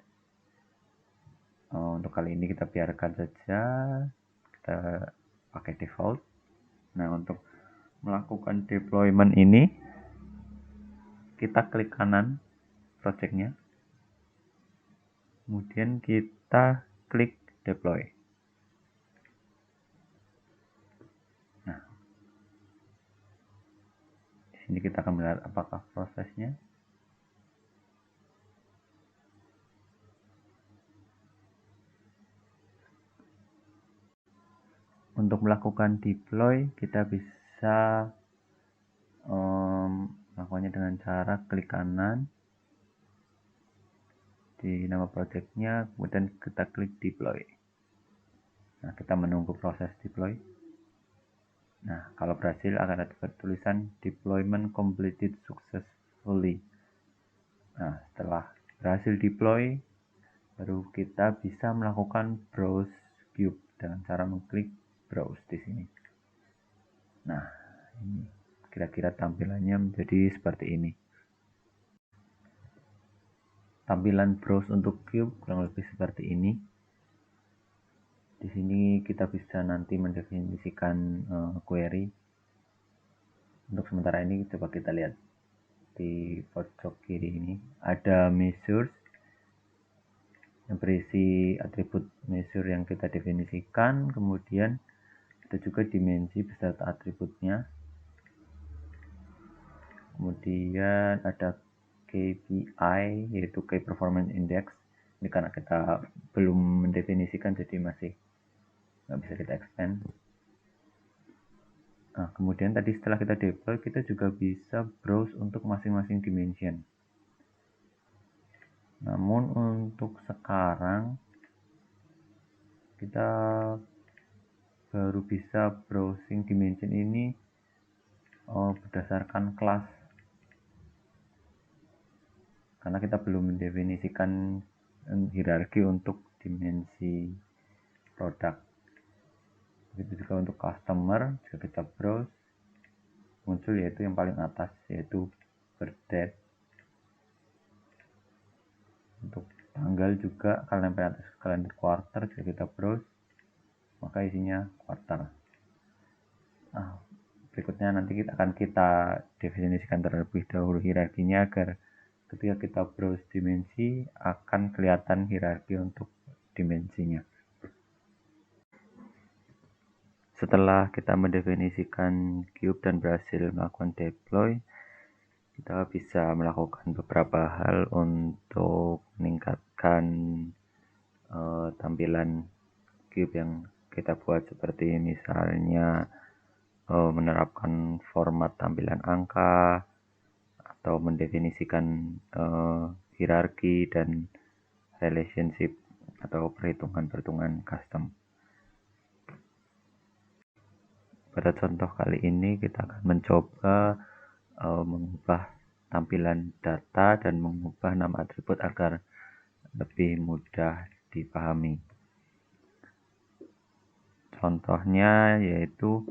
Untuk kali ini kita biarkan saja, kita pakai default. Nah, untuk melakukan deployment ini, kita klik kanan projectnya, kemudian kita klik deploy. Nah, di sini kita akan melihat apakah prosesnya. Untuk melakukan deploy, kita bisa melakukannya dengan cara klik kanan di nama projectnya, kemudian kita klik deploy. Nah, kita menunggu proses deploy. Nah, kalau berhasil akan ada tulisan deployment completed successfully. Nah, setelah berhasil deploy, baru kita bisa melakukan browse cube dengan cara mengklik browse di sini. Nah, ini kira-kira tampilannya menjadi seperti ini. Tampilan browse untuk cube kurang lebih seperti ini. Di sini kita bisa nanti mendefinisikan query. Untuk sementara ini coba kita lihat di pojok kiri ini ada measures yang berisi atribut measure yang kita definisikan, kemudian ada juga dimensi beserta atributnya, kemudian ada KPI yaitu Key Performance Index. Ini karena kita belum mendefinisikan jadi masih nggak bisa kita expand. Nah, kemudian tadi setelah kita deploy, kita juga bisa browse untuk masing-masing dimension. Namun untuk sekarang kita baru bisa browsing dimension ini berdasarkan kelas, karena kita belum mendefinisikan hierarki untuk dimensi produk. Begitu juga untuk customer, jika kita browse muncul yaitu yang paling atas yaitu birth date. Untuk tanggal juga kalender atas kalender quarter, jika kita browse maka isinya quarter. Nah, berikutnya nanti kita akan definisikan terlebih dahulu hierarkinya agar ketika kita browse dimensi akan kelihatan hierarki untuk dimensinya. Setelah kita mendefinisikan cube dan berhasil melakukan deploy, kita bisa melakukan beberapa hal untuk meningkatkan tampilan cube yang kita buat, seperti misalnya menerapkan format tampilan angka atau mendefinisikan hierarki dan relationship atau perhitungan-perhitungan custom. Pada contoh kali ini kita akan mencoba mengubah tampilan data dan mengubah nama atribut agar lebih mudah dipahami. Contohnya yaitu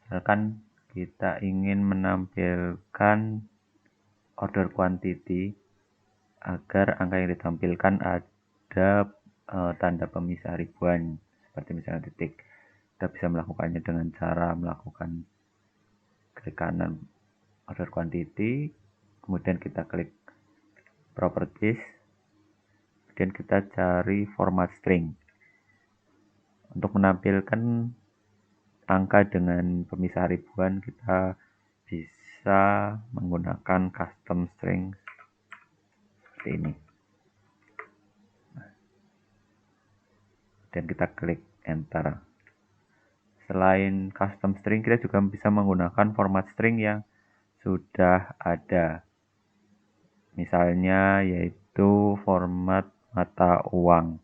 misalkan kita ingin menampilkan order quantity agar angka yang ditampilkan ada tanda pemisah ribuan, seperti misalnya titik. Kita bisa melakukannya dengan cara melakukan klik kanan order quantity, kemudian kita klik properties, kemudian kita cari format string. Untuk menampilkan angka dengan pemisah ribuan, kita bisa menggunakan custom string seperti ini. Dan kita klik enter. Selain custom string, kita juga bisa menggunakan format string yang sudah ada. Misalnya yaitu format mata uang.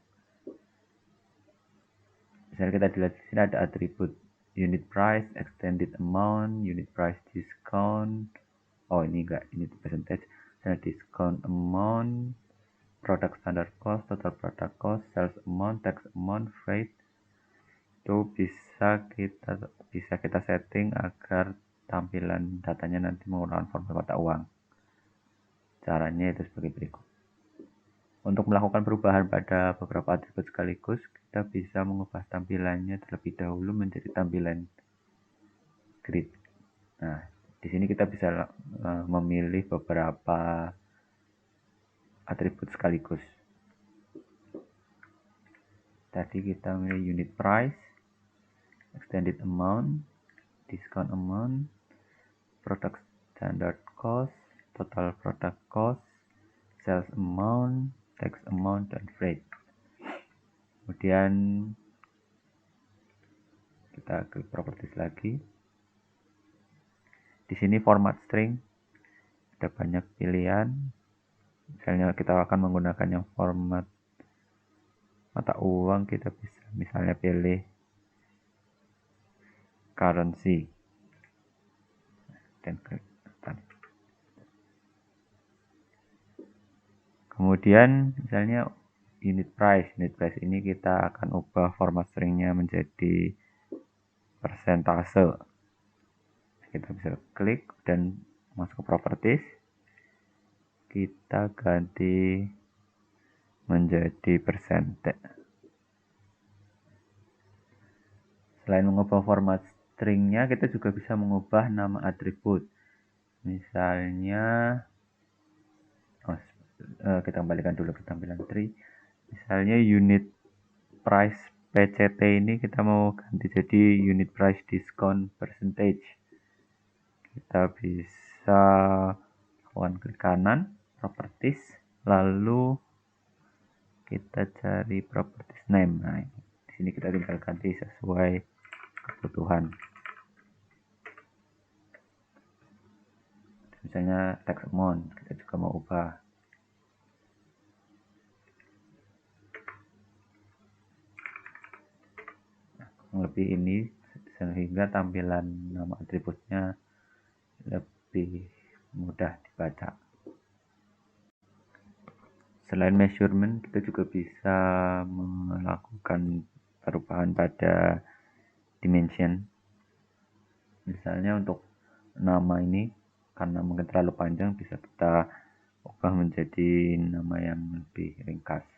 Misalnya kita dilihat di sini ada atribut unit price, extended amount, unit price discount. Oh, ini enggak, ini percentage. Misalnya discount amount, product standard cost, total product cost, sales amount, tax amount, freight. Itu bisa kita setting agar tampilan datanya nanti menggunakan format mata uang. Caranya itu sebagai berikut. Untuk melakukan perubahan pada beberapa atribut sekaligus, kita bisa mengubah tampilannya terlebih dahulu menjadi tampilan grid. Nah, di sini kita bisa memilih beberapa atribut sekaligus. Tadi kita memilih unit price, extended amount, discount amount, product standard cost, total product cost, sales amount, tax amount, dan freight. Kemudian kita klik properties lagi. Di sini format string ada banyak pilihan. Misalnya kita akan menggunakan yang format mata uang, kita bisa misalnya pilih currency dan klik start. Kemudian misalnya unit price ini kita akan ubah format stringnya menjadi persentase. Kita bisa klik dan masuk ke properties, kita ganti menjadi percentage. Selain mengubah format stringnya, kita juga bisa mengubah nama atribut. Misalnya, kita kembalikan dulu ke tampilan tree. Misalnya unit price PCT ini kita mau ganti jadi unit price discount percentage. Kita bisa lakukan klik kanan, properties, lalu kita cari properties name. Nah, di sini kita tinggal ganti sesuai kebutuhan. Misalnya text amount, kita juga mau ubah. Lebih ini sehingga tampilan nama atributnya lebih mudah dibaca. Selain measurement, kita juga bisa melakukan perubahan pada dimension. Misalnya untuk nama ini, karena mungkin terlalu panjang, bisa kita ubah menjadi nama yang lebih ringkas.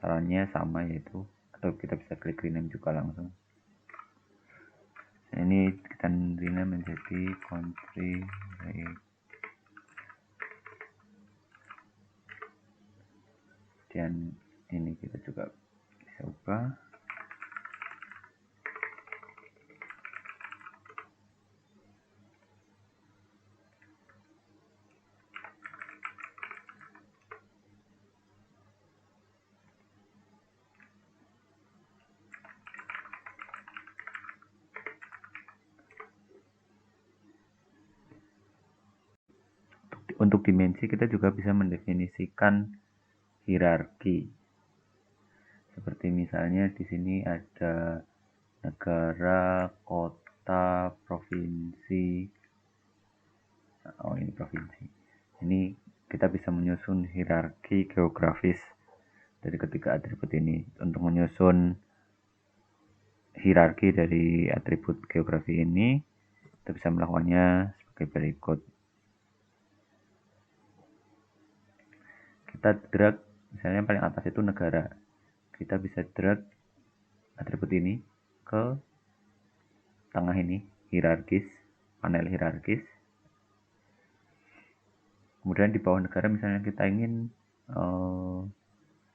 Caranya sama, yaitu atau kita bisa klik rename juga langsung. Nah, ini kita rename menjadi country rate. Dan ini kita juga bisa ubah. Untuk dimensi kita juga bisa mendefinisikan hierarki. Seperti misalnya di sini ada negara, kota, provinsi. Oh, ini provinsi. Ini kita bisa menyusun hierarki geografis dari ketiga atribut ini. Untuk menyusun hierarki dari atribut geografi ini, kita bisa melakukannya sebagai berikut. Kita drag, misalnya paling atas itu negara. Kita bisa drag atribut ini ke tengah ini, hierarkis, panel hierarkis. Kemudian di bawah negara misalnya kita ingin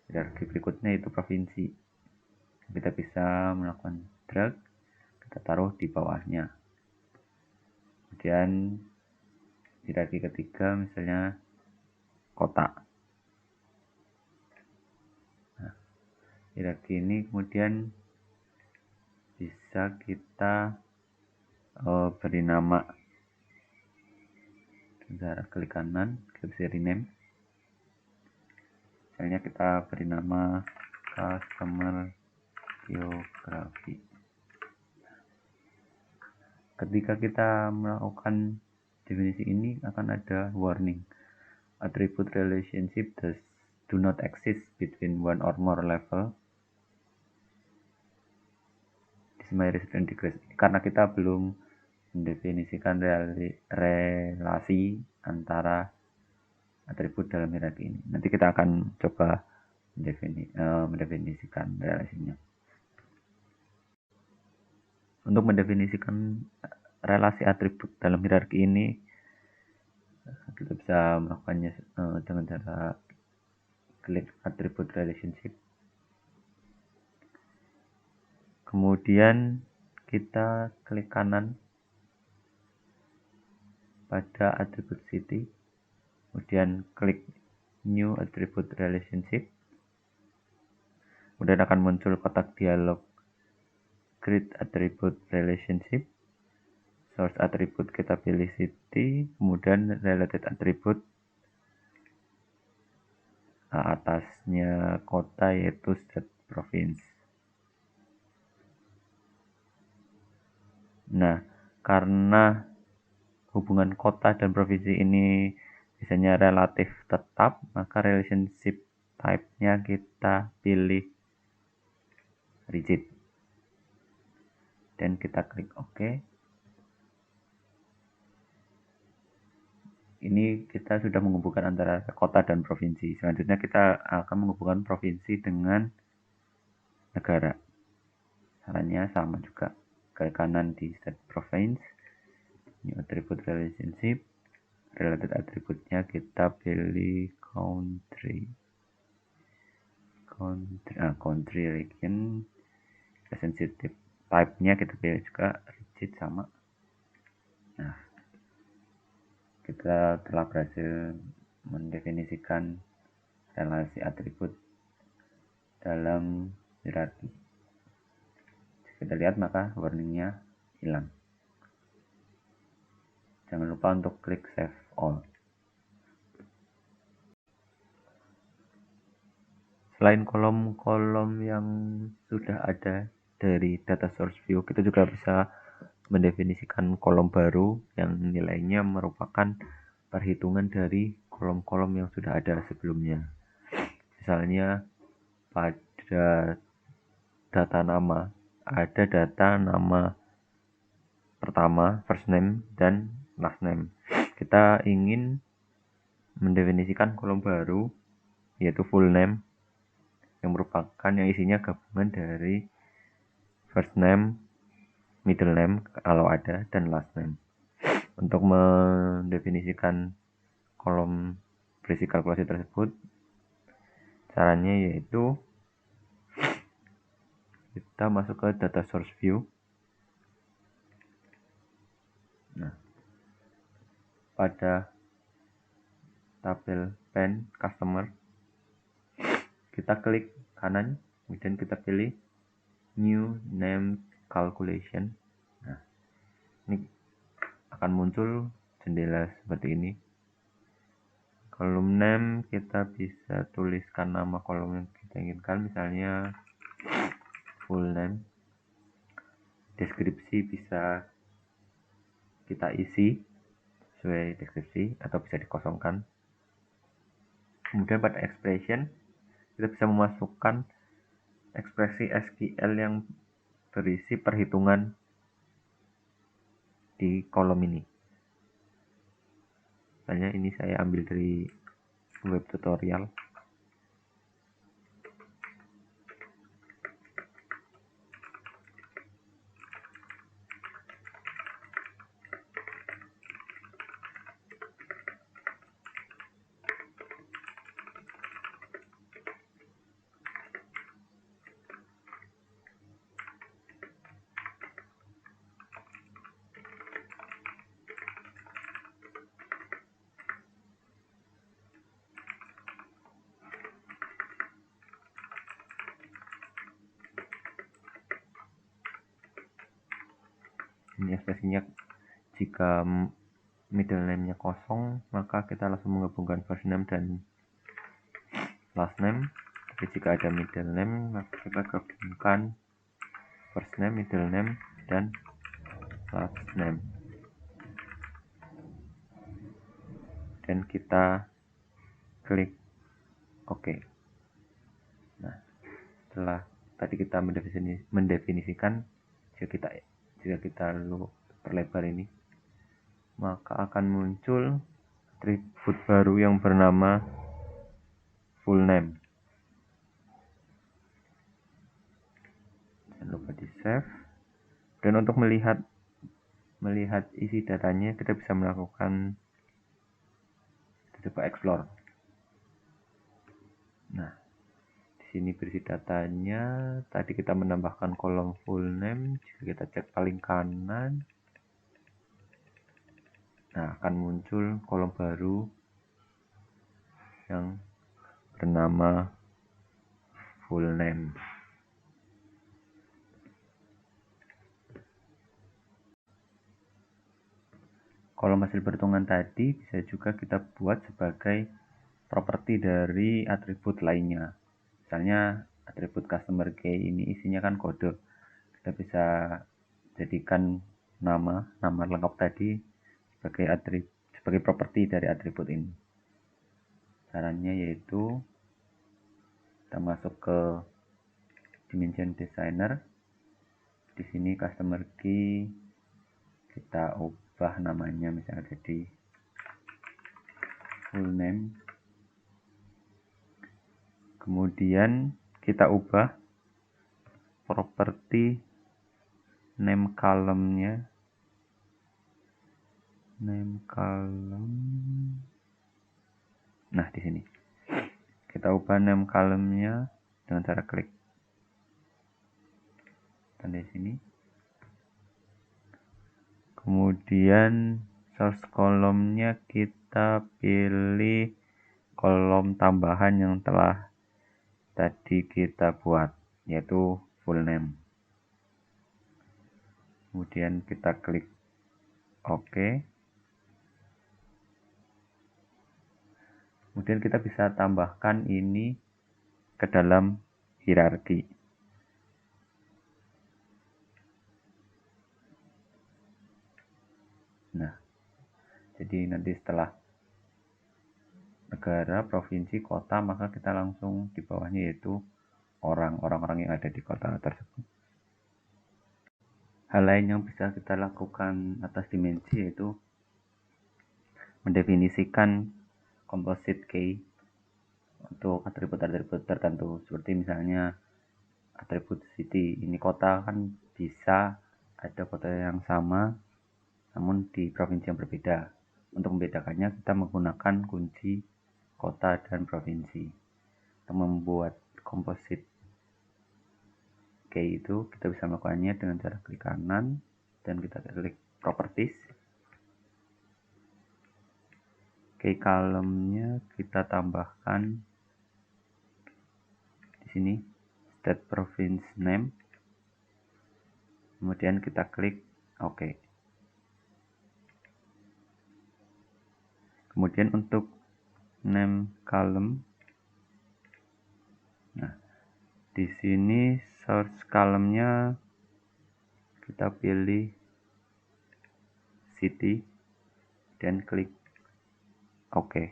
hierarki berikutnya itu provinsi. Kita bisa melakukan drag, kita taruh di bawahnya. Kemudian hierarki ketiga misalnya kota. Nah, hierarki ini kemudian bisa kita beri nama. Kita klik kanan, kita bisa rename. Misalnya kita beri nama customer geography. Ketika kita melakukan definisi ini akan ada warning. Attribute relationship do not exist between one or more level. This may result in decrease. Karena kita belum mendefinisikan relasi antara atribut dalam hierarki ini. Nanti kita akan coba mendefinisikan relasinya. Untuk mendefinisikan relasi atribut dalam hierarki ini, kita bisa melakukannya dengan cara klik attribute relationship. Kemudian kita klik kanan pada atribut city, kemudian klik new attribute relationship. Kemudian akan muncul kotak dialog create attribute relationship. Source attribute kita pilih city, kemudian related attribute atasnya kota yaitu state province. Nah, karena hubungan kota dan provinsi ini biasanya relatif tetap, maka relationship type-nya kita pilih rigid. Dan kita klik OK. ini kita sudah menghubungkan antara kota dan provinsi. Selanjutnya kita akan menghubungkan provinsi dengan negara. Caranya sama juga. Ke kanan di set province, new attribute relationship, related attribute-nya kita pilih country, region, sensitive, type-nya kita pilih juga rigid sama. Nah, kita telah berhasil mendefinisikan relasi atribut dalam hierarki. Kita lihat maka warningnya hilang. Jangan lupa untuk klik save all. Selain kolom-kolom yang sudah ada dari data source view, kita juga bisa mendefinisikan kolom baru yang nilainya merupakan perhitungan dari kolom-kolom yang sudah ada sebelumnya. Misalnya pada data nama, ada data nama pertama, first name, dan last name. Kita ingin mendefinisikan kolom baru, yaitu full name, yang merupakan yang isinya gabungan dari first name, middle name kalau ada, dan last name. Untuk mendefinisikan kolom berisi kalkulasi tersebut, caranya yaitu kita masuk ke data source view. Nah, pada tabel pen customer, kita klik kanan, kemudian kita pilih new name calculation. Nah, ini akan muncul jendela seperti ini. Kolom name kita bisa tuliskan nama kolom yang kita inginkan, misalnya full name. Deskripsi bisa kita isi sesuai deskripsi atau bisa dikosongkan. Kemudian pada expression kita bisa memasukkan ekspresi SQL yang berisi perhitungan di kolom ini. Misalnya ini saya ambil dari web tutorial. Ini ekspresinya, jika middle name-nya kosong, maka kita langsung menggabungkan first name dan last name. Tapi jika ada middle name, maka kita gabungkan first name, middle name, dan last name. Dan kita klik OK. Nah, setelah tadi kita mendefinisikan, jika kita perlebar ini, maka akan muncul atribut baru yang bernama full name. Jangan lupa di save. Dan untuk melihat isi datanya, kita bisa melakukan coba explore. Nah, di sini berisi datanya. Tadi kita menambahkan kolom full name. Jika kita cek paling kanan, nah akan muncul kolom baru yang bernama full name. Kolom hasil perhitungan tadi bisa juga kita buat sebagai properti dari atribut lainnya. Misalnya atribut customer key ini isinya kan kode. Kita bisa jadikan nama lengkap tadi sebagai properti dari atribut ini. Caranya yaitu kita masuk ke dimension designer. Di sini customer key kita ubah namanya misalnya jadi full name. Kemudian kita ubah properti name column-nya. Name column. Nah, di sini. Kita ubah name column-nya dengan cara klik. Dan di sini. Kemudian source column-nya kita pilih kolom tambahan yang telah tadi kita buat, yaitu full name. Kemudian kita klik OK. Kemudian kita bisa tambahkan ini ke dalam hierarki. Nah, jadi nanti setelah negara, provinsi, kota, maka kita langsung di bawahnya yaitu orang-orang yang ada di kota tersebut. Hal lain yang bisa kita lakukan atas dimensi yaitu mendefinisikan composite key untuk atribut-atribut tertentu, seperti misalnya atribut city. Ini kota kan bisa ada kota yang sama namun di provinsi yang berbeda. Untuk membedakannya kita menggunakan kunci kota dan provinsi. Untuk membuat composite key itu kita bisa melakukannya dengan cara klik kanan dan kita klik properties. Key column-nya kita tambahkan di sini state province name. Kemudian kita klik OK. Kemudian untuk name column, nah di sini source column-nya kita pilih city dan klik OK.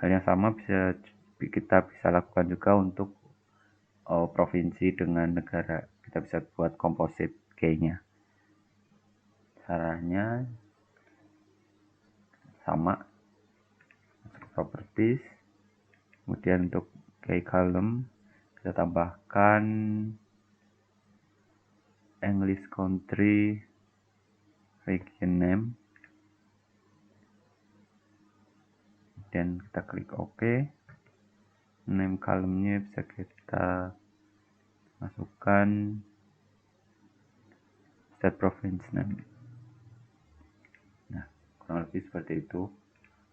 Hal yang sama kita bisa lakukan juga untuk provinsi dengan negara. Kita bisa buat composite key-nya. Caranya sama, masuk properties, kemudian untuk key column kita tambahkan English country region name dan kita klik OK. Name column-nya bisa kita masukkan state province name. Nah, kurang lebih seperti itu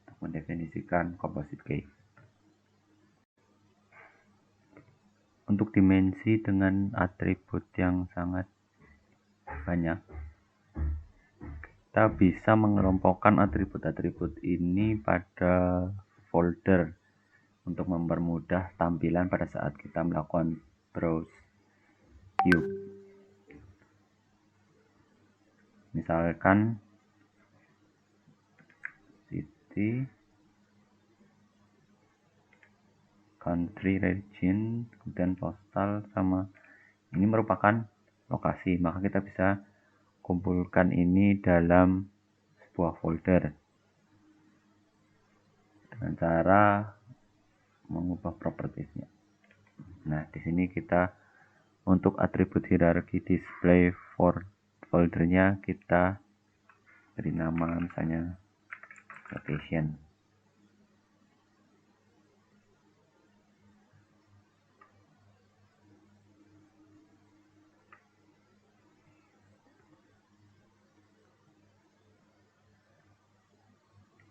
untuk mendefinisikan composite key. Untuk dimensi dengan atribut yang sangat banyak, kita bisa mengelompokkan atribut-atribut ini pada folder untuk mempermudah tampilan pada saat kita melakukan browse view. Misalkan city, country, region, kemudian postal, sama ini merupakan lokasi, maka kita bisa kumpulkan ini dalam sebuah folder dengan cara mengubah propertiesnya. Nah, di sini kita untuk atribut hierarki display foldernya kita beri nama misalnya location.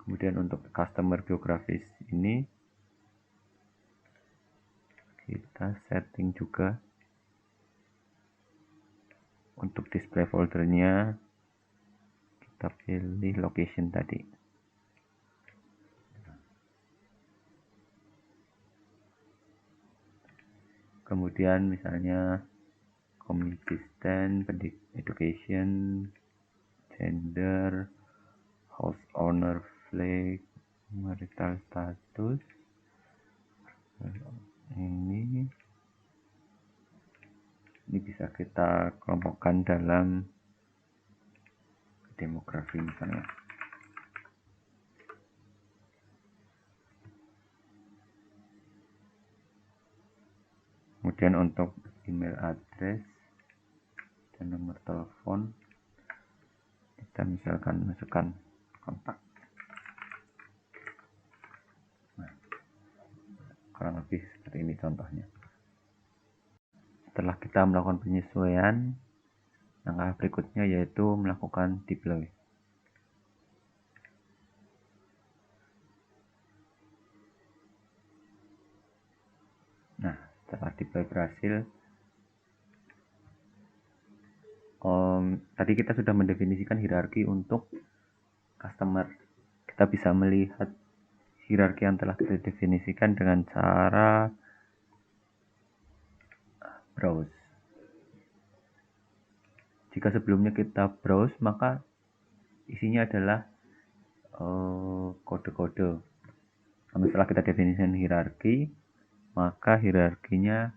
Kemudian untuk customer biografis ini kita setting juga untuk display foldernya kita pilih location tadi. Kemudian misalnya community stand, education, gender, house owner flag, marital status. Ini bisa kita kelompokkan dalam demografi misalnya. Kemudian untuk email address dan nomor telepon, kita misalkan masukkan kontak. Nah, kurang lebih seperti ini contohnya. Setelah kita melakukan penyesuaian, langkah berikutnya yaitu melakukan deploy. Nah, setelah deploy berhasil, tadi kita sudah mendefinisikan hierarki untuk customer. Kita bisa melihat hierarki yang telah kita definisikan dengan cara browse. Jika sebelumnya kita browse, maka isinya adalah kode-kode. Namun setelah kita definisikan hierarki, maka hierarkinya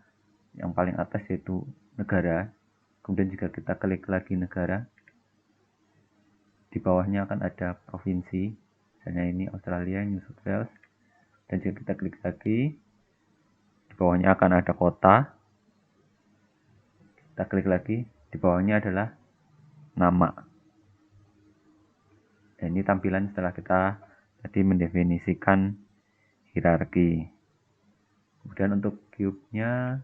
yang paling atas yaitu negara. Kemudian jika kita klik lagi negara, di bawahnya akan ada provinsi, misalnya ini Australia, New South Wales. Dan jika kita klik lagi, di bawahnya akan ada kota. Kita klik lagi, di bawahnya adalah nama. Dan ini tampilan setelah kita tadi mendefinisikan hierarki. Kemudian untuk cube-nya,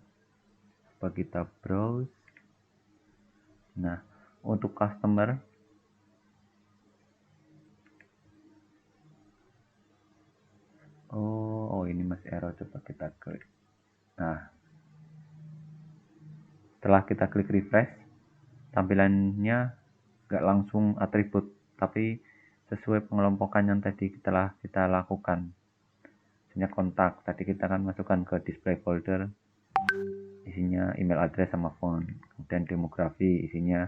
coba kita browse. Nah, untuk customer, oh ini masih error, coba kita klik. Nah, setelah kita klik refresh, tampilannya nggak langsung atribut, tapi sesuai pengelompokan yang tadi telah kita lakukan. Misalnya kontak, tadi kita akan masukkan ke display folder, isinya email address sama phone. Kemudian demografi, isinya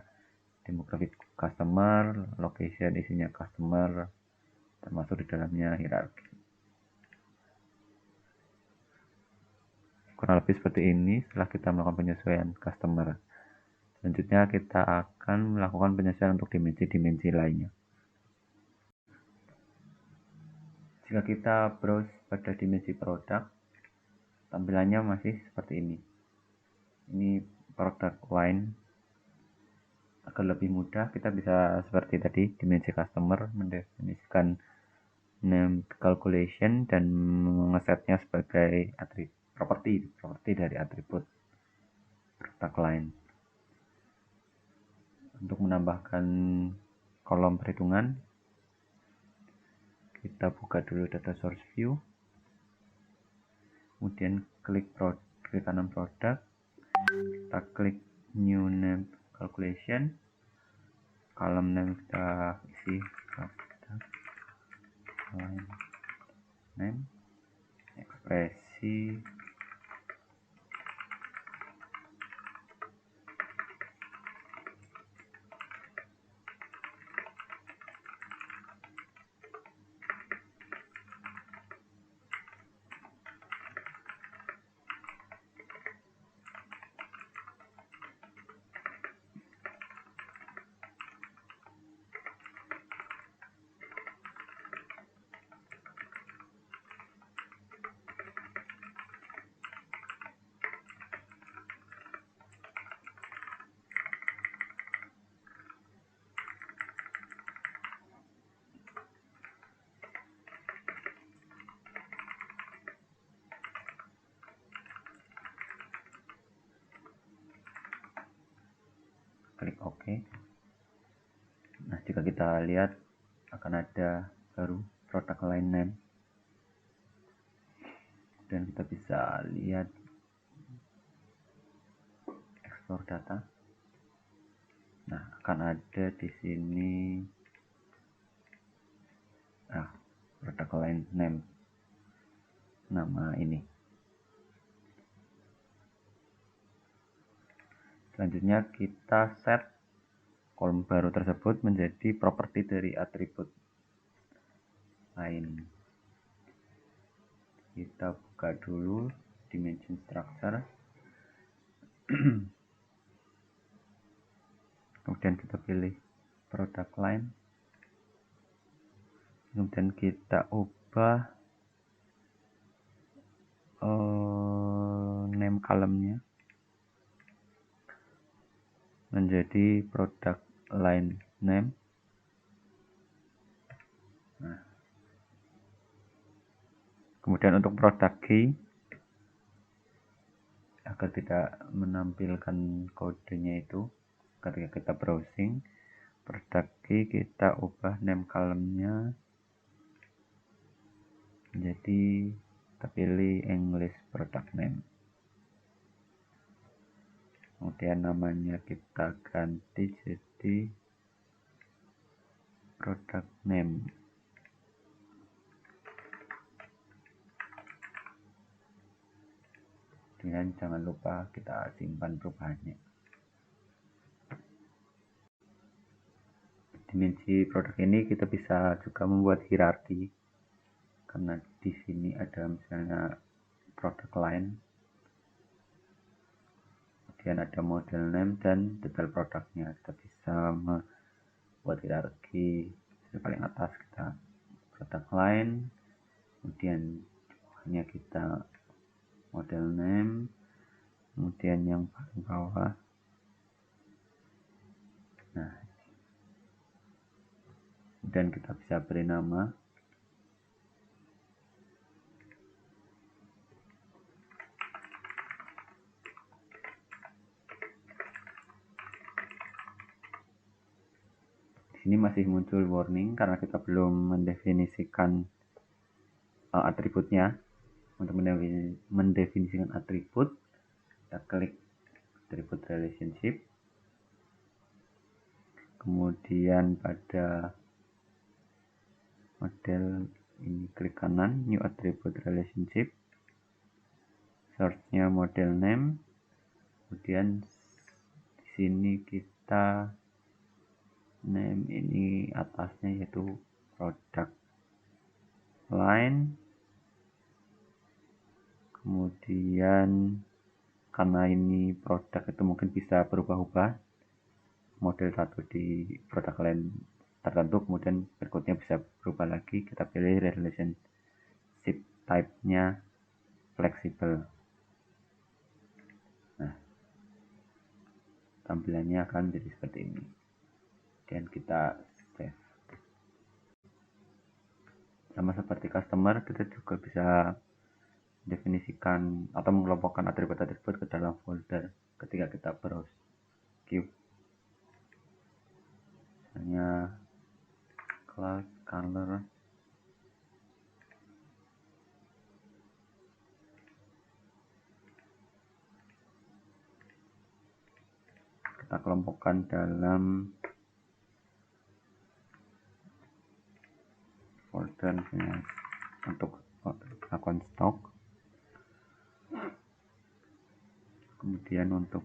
demografi customer, location isinya customer, termasuk di dalamnya hierarki. Kurang lebih seperti ini setelah kita melakukan penyesuaian customer. Selanjutnya kita akan melakukan penyesuaian untuk dimensi-dimensi lainnya. Jika kita browse pada dimensi produk, tampilannya masih seperti ini. Ini product line. Agar lebih mudah, kita bisa seperti tadi, dimensi customer, mendefinisikan name calculation dan mengesetnya sebagai properti dari atribut product line. Untuk menambahkan kolom perhitungan, kita buka dulu data source view, kemudian klik kanan produk, kita klik new name calculation, column name kita isi product line name, ekspresi, klik OK. Nah, jika kita lihat akan ada baru product line name, dan kita bisa lihat explore data. Nah, akan ada di sini product line name, nama ini. Selanjutnya kita set kolom baru tersebut menjadi properti dari atribut lain. Kita buka dulu dimension structure. Kemudian kita pilih product line. Kemudian kita ubah name column-nya. menjadi product line name. Nah, kemudian untuk product key, agar tidak menampilkan kodenya itu ketika kita browsing, product key kita ubah name column-nya menjadi, kita pilih English product name. Kemudian namanya kita ganti jadi product name. Dan jangan lupa kita simpan perubahannya. Dimensi produk ini kita bisa juga membuat hierarki, karena di sini ada misalnya product line, kemudian ada model name dan detail produknya. Kita bisa membuat hierarki. Di paling atas kita product line, kemudian hanya kita model name, kemudian yang paling bawah, nah, dan kita bisa beri nama. Di sini masih muncul warning karena kita belum mendefinisikan atributnya. Untuk mendefinisikan atribut, kita klik atribut relationship, kemudian pada model ini klik kanan, new attribute relationship, search-nya model name, kemudian di sini kita name ini atasnya yaitu product line, kemudian karena ini produk itu mungkin bisa berubah-ubah, model satu di produk line tertentu, kemudian berikutnya bisa berubah lagi. Kita pilih relationship type-nya fleksibel. Nah, tampilannya akan jadi seperti ini. Dan kita save. Sama seperti customer, kita juga bisa definisikan atau mengelompokkan atribut-atribut ke dalam folder ketika kita browse queue. Misalnya class, color, kita kelompokkan dalam folder misalnya untuk akun stok, kemudian untuk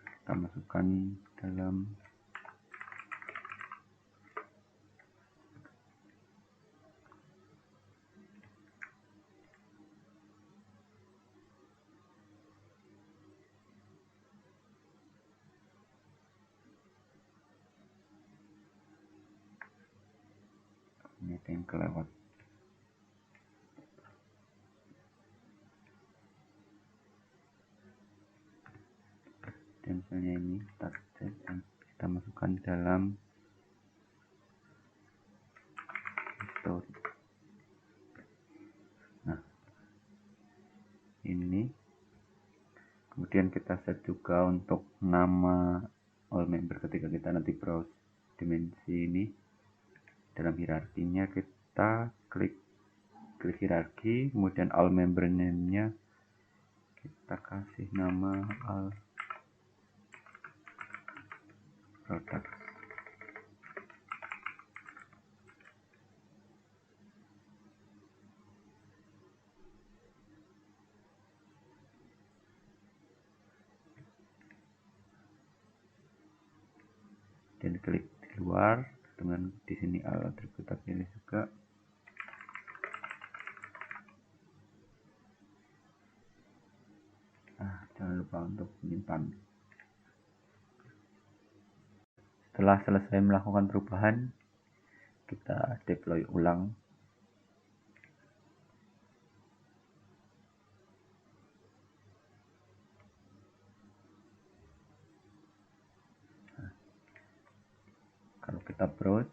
kita masukkan dalam ini yang kelewat. Dan misalnya ini target yang kita masukkan dalam story. Nah, ini kemudian kita set juga untuk nama all member ketika kita nanti browse dimensi ini. Dalam hierarkinya kita klik hierarki, kemudian all member name-nya kita kasih nama all product. Dan klik di luar dengan di sini all attribute kita pilih juga. Jangan lupa untuk menyimpan. Setelah selesai melakukan perubahan, kita deploy ulang. kalau kita browse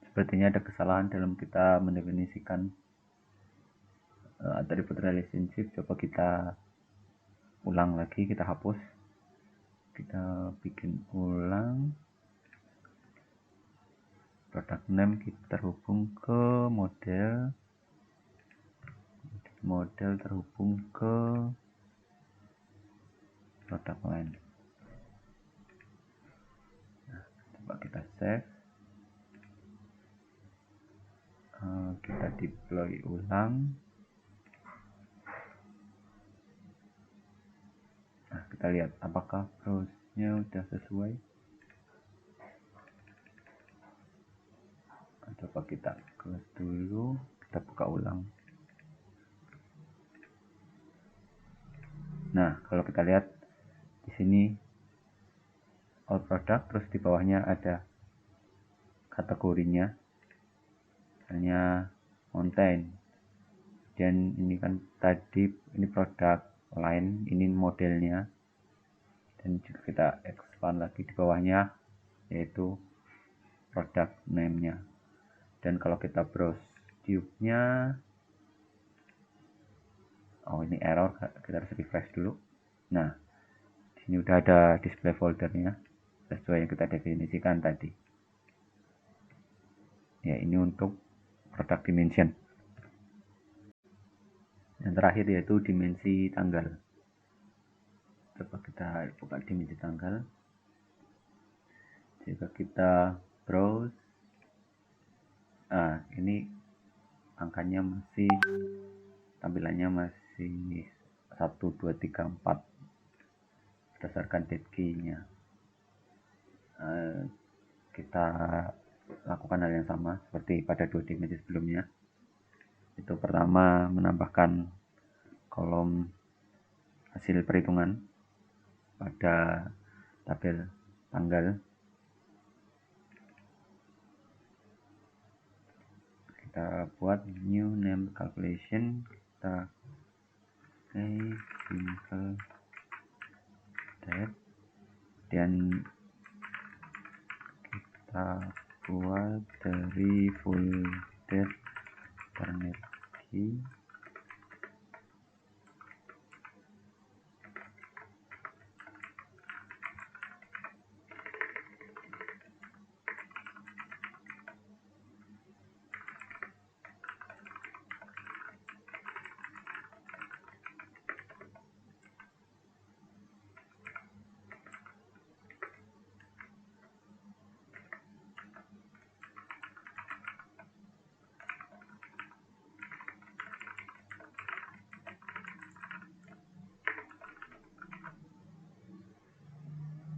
sepertinya ada kesalahan dalam kita mendefinisikan attribute relationship. Coba kita ulang lagi, kita hapus, kita bikin ulang. Product name kita terhubung ke model terhubung ke product line. Nah, coba kita save, kita deploy ulang. Nah, kita lihat apakah browse-nya udah sesuai. Coba kita close dulu, kita buka ulang. Nah, kalau kita lihat di sini all product, terus di bawahnya ada kategorinya, misalnya mountain. Dan ini kan tadi ini produk line, ini modelnya. Dan juga kita expand lagi di bawahnya, yaitu product name-nya. Dan kalau kita browse tube-nya, oh ini error, kita harus refresh dulu. Nah, di sini udah ada display foldernya sesuai yang kita definisikan tadi. Ya, ini untuk product dimension. Yang terakhir yaitu dimensi tanggal. Coba kita buka dimensi tanggal. Jika kita browse, ini angkanya masih, tampilannya masih 1, 2, 3, 4 berdasarkan date key-nya. Kita lakukan hal yang sama seperti pada 2 dimensi sebelumnya. Itu pertama, menambahkan kolom hasil perhitungan pada tabel tanggal. Kita buat new name calculation, kita simple date, dan kita buat dari full date internet key.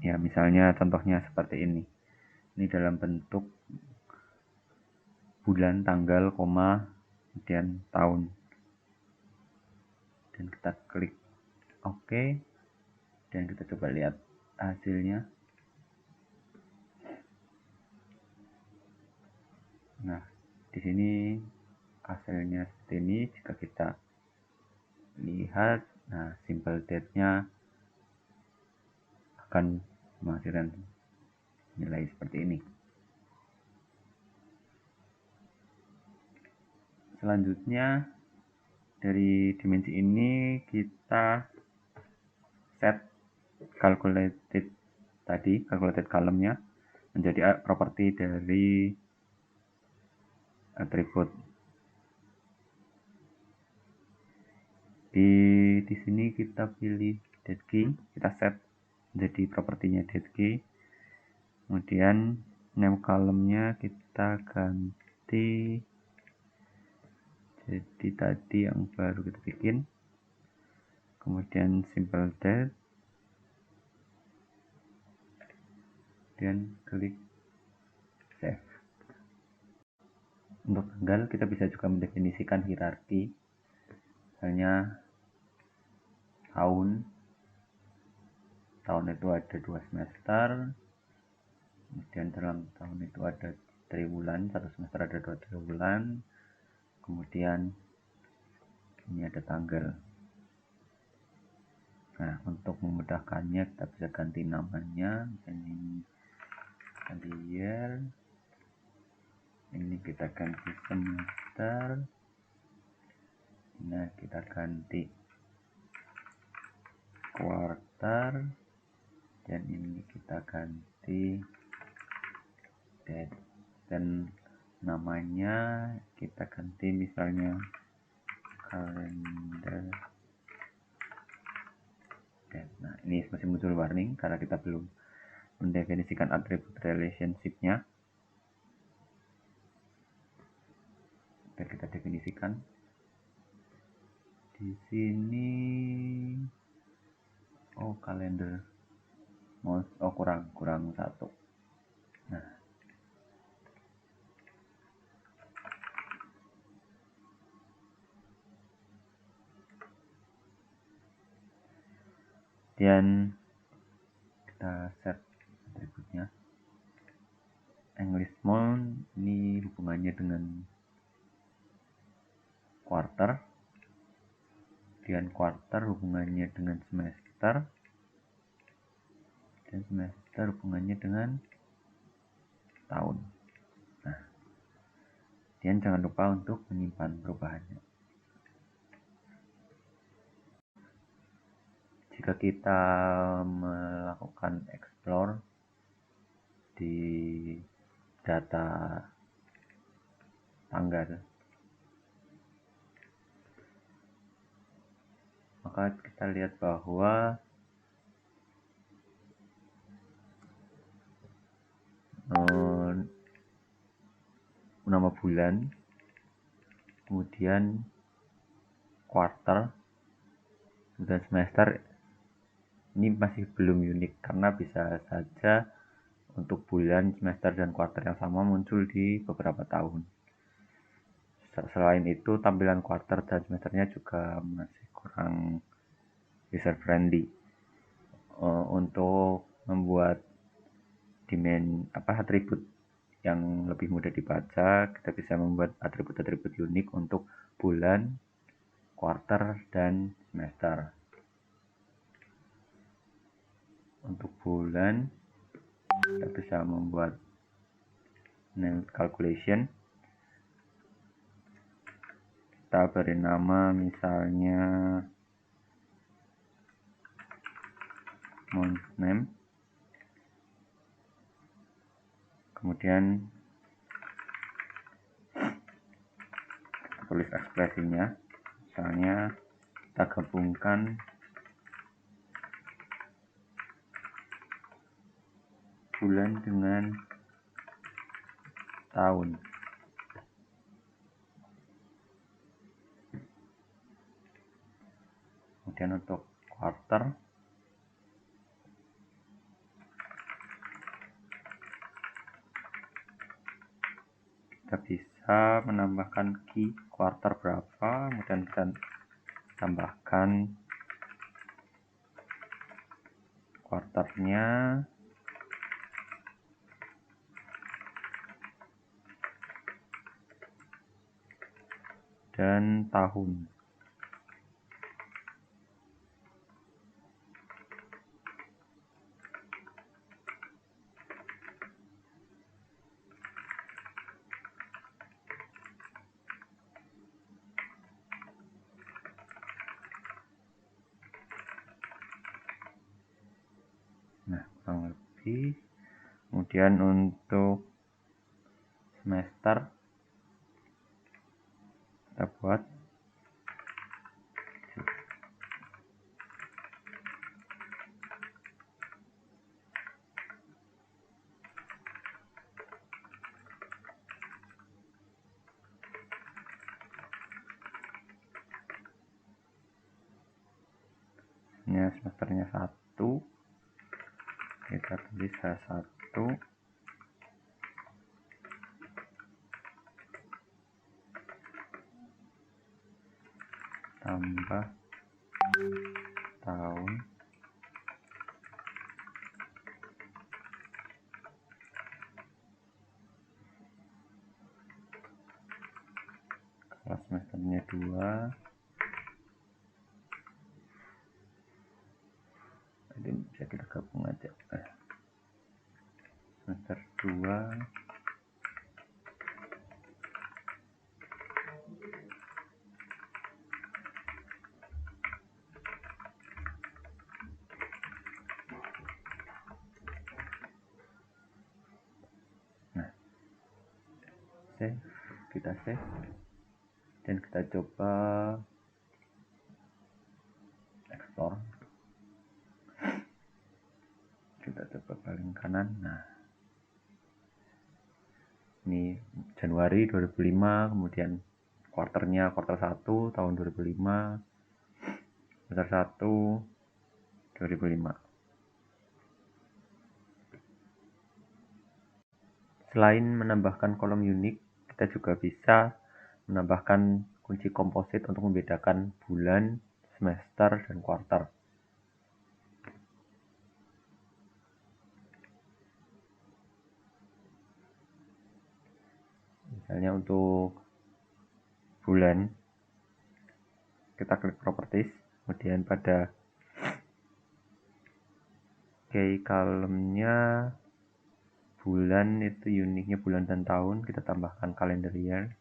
Ya, misalnya contohnya seperti ini. Ini dalam bentuk bulan, tanggal, koma, kemudian tahun. Dan kita klik OK. Dan kita coba lihat hasilnya. Nah, di sini hasilnya seperti ini. Jika kita lihat, nah simple date-nya akan menghasilkan nilai seperti ini. Selanjutnya, dari dimensi ini kita set calculated column-nya menjadi properti dari atribut. Di sini kita pilih date key, kita set menjadi propertinya date key. Kemudian name column-nya kita ganti jadi tadi yang baru kita bikin. Kemudian simple date, dan klik save. Untuk tanggal kita bisa juga mendefinisikan hierarki, misalnya tahun itu ada 2 semester, Kemudian dalam tahun itu ada triwulan, satu semester ada 2 triwulan. Kemudian ini ada tanggal. Nah, untuk memudahkannya kita bisa ganti namanya. Ini ganti year, ini kita ganti semester, nah kita ganti quarter, dan ini kita ganti date, dan namanya kita ganti misalnya kalender date. Nah, ini masih muncul warning karena kita belum mendefinisikan atribut relationship-nya. Dan kita definisikan di sini. Oh, kalender. Oh, kurang satu. Nah, dan kita set atributnya. English month ini hubungannya dengan quarter, dan quarter hubungannya dengan semester, dan semester hubungannya dengan tahun. Nah, dan jangan lupa untuk menyimpan perubahannya. Jika kita melakukan explore di data tanggal, maka kita lihat bahwa nama bulan, kemudian quarter, dan semester ini masih belum unik karena bisa saja untuk bulan, semester, dan quarter yang sama muncul di beberapa tahun. Selain itu, tampilan quarter dan semesternya juga masih kurang user friendly. Untuk membuat atribut yang lebih mudah dibaca, kita bisa membuat atribut-atribut unik untuk bulan, quarter, dan semester. Untuk bulan, kita bisa membuat name calculation. Kita beri nama misalnya month name, kemudian tulis ekspresinya, misalnya kita gabungkan bulan dengan tahun. Kemudian untuk quarter, kita bisa menambahkan key quarter berapa, kemudian kita tambahkan quarternya, dan tahun. Nah, kurang lebih. Kemudian untuk semester kita buat semesternya 1, kita tulis H1 tambah tahun semesternya 2. Jadi bisa kita gabung aja. Semester 2. Nah, kita save dan kita coba ekspor. Kita coba paling kanan. Nah, ini Januari 2005, kemudian kuarter 1 tahun 2005, semester 1 2005. Selain menambahkan kolom unik, kita juga bisa menambahkan kunci komposit untuk membedakan bulan, semester, dan kuarter. Misalnya untuk bulan, kita klik properties, kemudian pada key column-nya bulan, itu uniknya bulan dan tahun, kita tambahkan calendar year.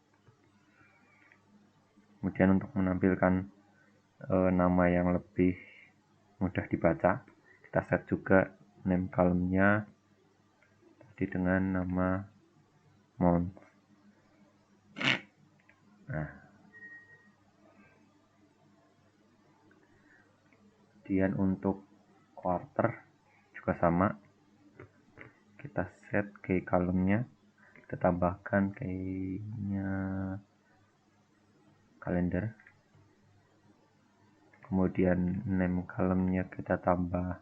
Kemudian untuk menampilkan nama yang lebih mudah dibaca, kita set juga name column-nya tadi dengan nama month. Nah, kemudian untuk quarter juga sama, kita set key column-nya, kita tambahkan key-nya kalender, kemudian name column-nya kita tambah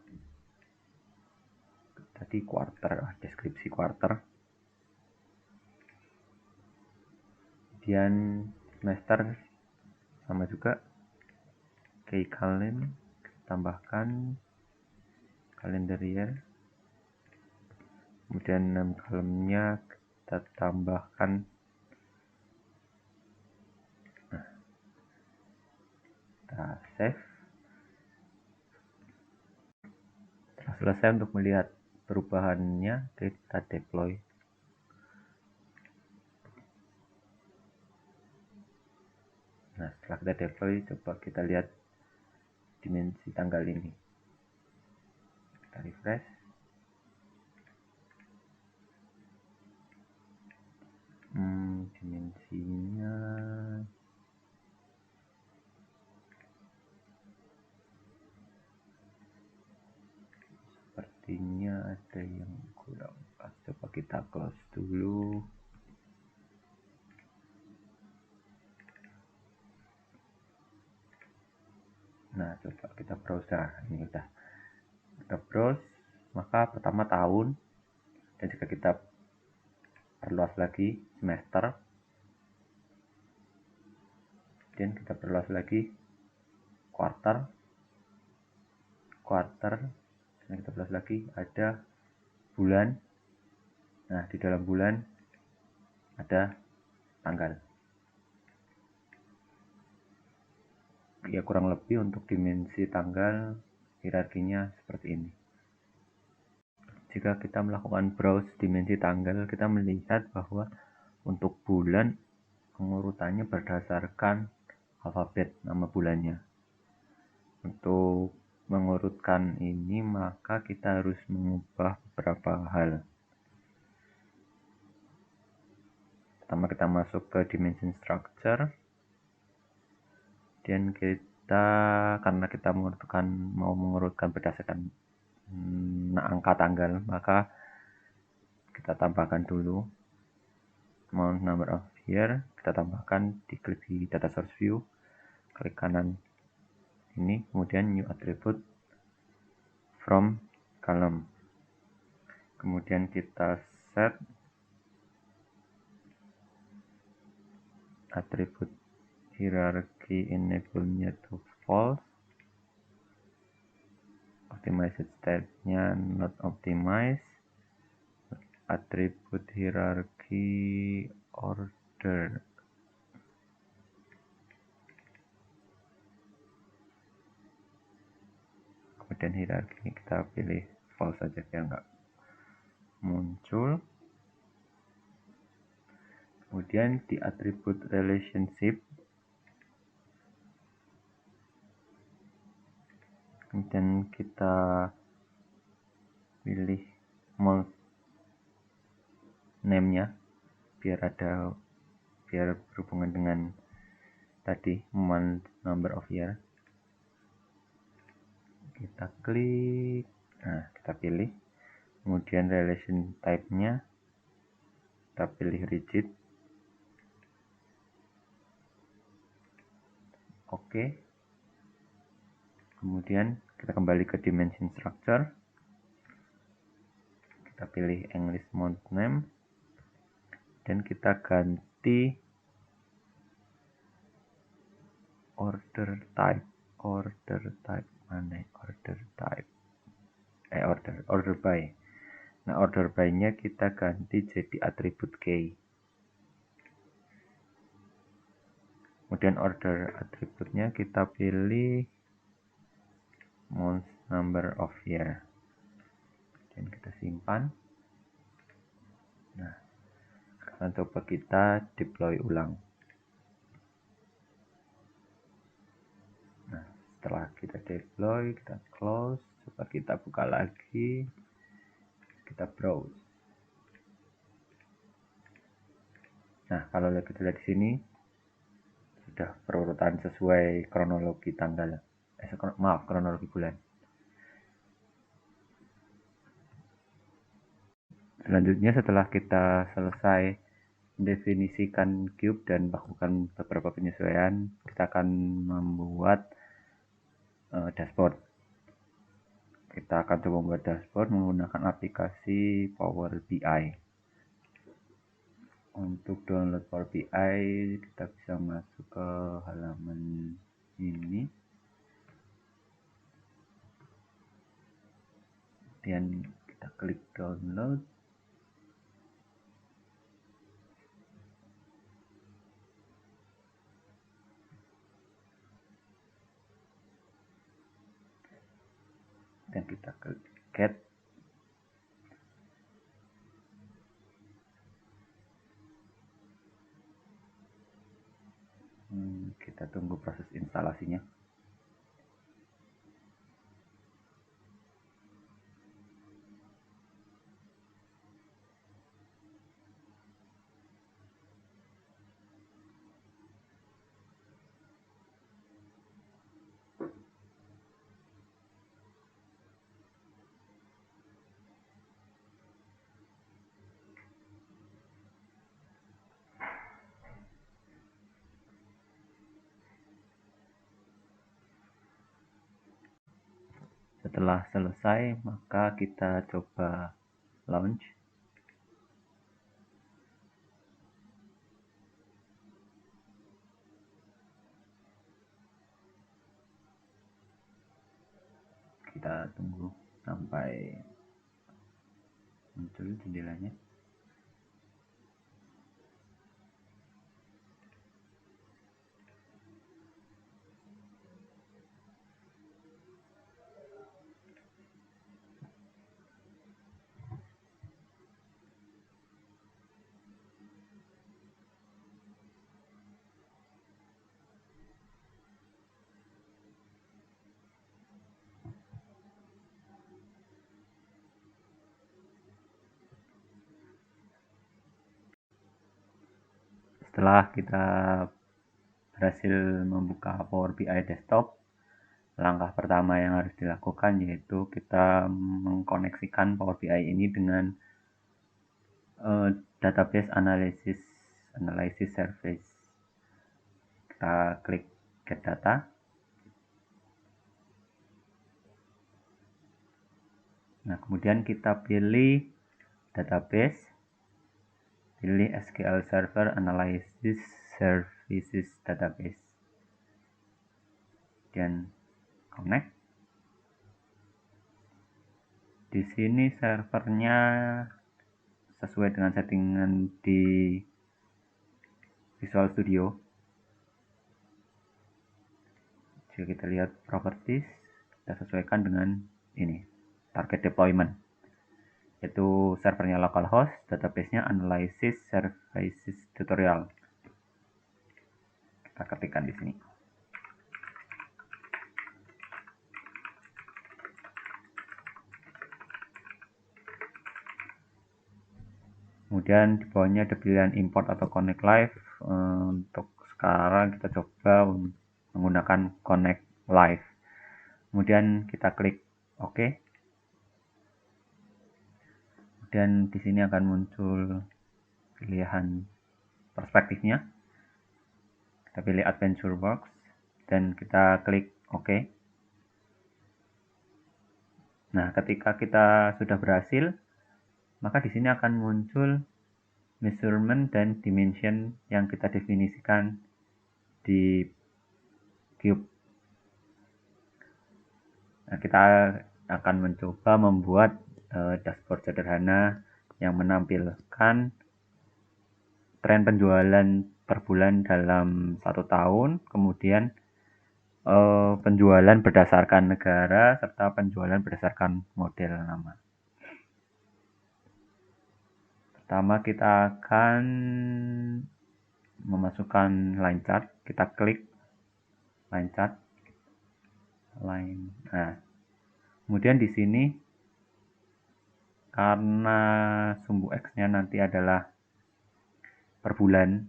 tadi quarter, deskripsi quarter. Kemudian semester sama juga, key column tambahkan calendar year, kemudian name column-nya kita tambahkan. Nah, kita save. Setelah selesai untuk melihat perubahannya, kita deploy. Nah, setelah kita deploy, coba kita lihat dimensi tanggal ini. Kita refresh. Dimensinya sepertinya ada yang kurang pas. Coba kita close dulu. Nah, coba kita browse. Nah, ini udah kita browse. Maka pertama tahun, dan jika kita perluas lagi semester, dan kita perluas lagi quarter, dan kita perluas lagi ada bulan. Nah, di dalam bulan ada tanggal. Ya, kurang lebih untuk dimensi tanggal hierarkinya seperti ini. Jika kita melakukan browse dimensi tanggal, kita melihat bahwa untuk bulan pengurutannya berdasarkan alfabet nama bulannya. Untuk mengurutkan ini, maka kita harus mengubah beberapa hal. Pertama, kita masuk ke dimension structure, dan karena kita mau mengurutkan berdasarkan angka tanggal, maka kita tambahkan dulu amount number of year, kita tambahkan, diklik di data source view, klik kanan ini, kemudian new attribute from column, kemudian kita set attribute hierarchy enable-nya to false, optimized state-nya not optimized, attribute hierarchy order kemudian hierarki kita pilih false saja biar nggak muncul. Kemudian di atribut relationship, kemudian kita pilih month name-nya biar berhubungan dengan tadi month number of year. Kita klik, nah kita pilih, kemudian relation type-nya kita pilih rigid. Oke. Kemudian kita kembali ke dimension structure, kita pilih English month name dan kita ganti order type mana order by. Nah, order by-nya kita ganti jadi atribut key. Kemudian order atributnya kita pilih month number of year dan kita simpan. Nah, sekarang coba kita deploy ulang. Nah, setelah kita deploy, kita close, coba kita buka lagi, kita browse. Nah, kalau kita lihat di sini sudah perurutan sesuai kronologi tanggal, kronologi bulan. Selanjutnya setelah kita selesai mendefinisikan cube dan melakukan beberapa penyesuaian, kita akan membuat dashboard. Kita akan coba membuat dashboard menggunakan aplikasi Power BI. Untuk download Power BI, kita bisa masuk ke halaman ini. Kemudian kita klik download. Dan kita klik get. Kita tunggu proses instalasinya. Setelah selesai, maka kita coba launch. Kita tunggu sampai muncul jendelanya. Setelah kita berhasil membuka Power BI desktop, langkah pertama yang harus dilakukan yaitu kita mengkoneksikan Power BI ini dengan database analysis service. Kita klik get data. Nah, kemudian kita pilih database, pilih SQL Server Analysis Services Database, dan connect. Di sini servernya sesuai dengan settingan di Visual Studio. Jika kita lihat properties, kita sesuaikan dengan ini target deployment, yaitu servernya localhost, database-nya analysis services tutorial. Kita ketikkan di sini. Kemudian di bawahnya ada pilihan import atau connect live. Untuk sekarang kita coba menggunakan connect live. Kemudian kita klik OK. Dan di sini akan muncul pilihan perspektifnya. Kita pilih Adventure Box dan kita klik OK. Nah, ketika kita sudah berhasil, maka di sini akan muncul measurement dan dimension yang kita definisikan di cube. Nah, kita akan mencoba membuat dashboard sederhana yang menampilkan tren penjualan per bulan dalam 1 tahun, kemudian penjualan berdasarkan negara, serta penjualan berdasarkan model nama. Pertama kita akan memasukkan line chart, kita klik line chart, nah kemudian di sini karena sumbu X-nya nanti adalah per bulan,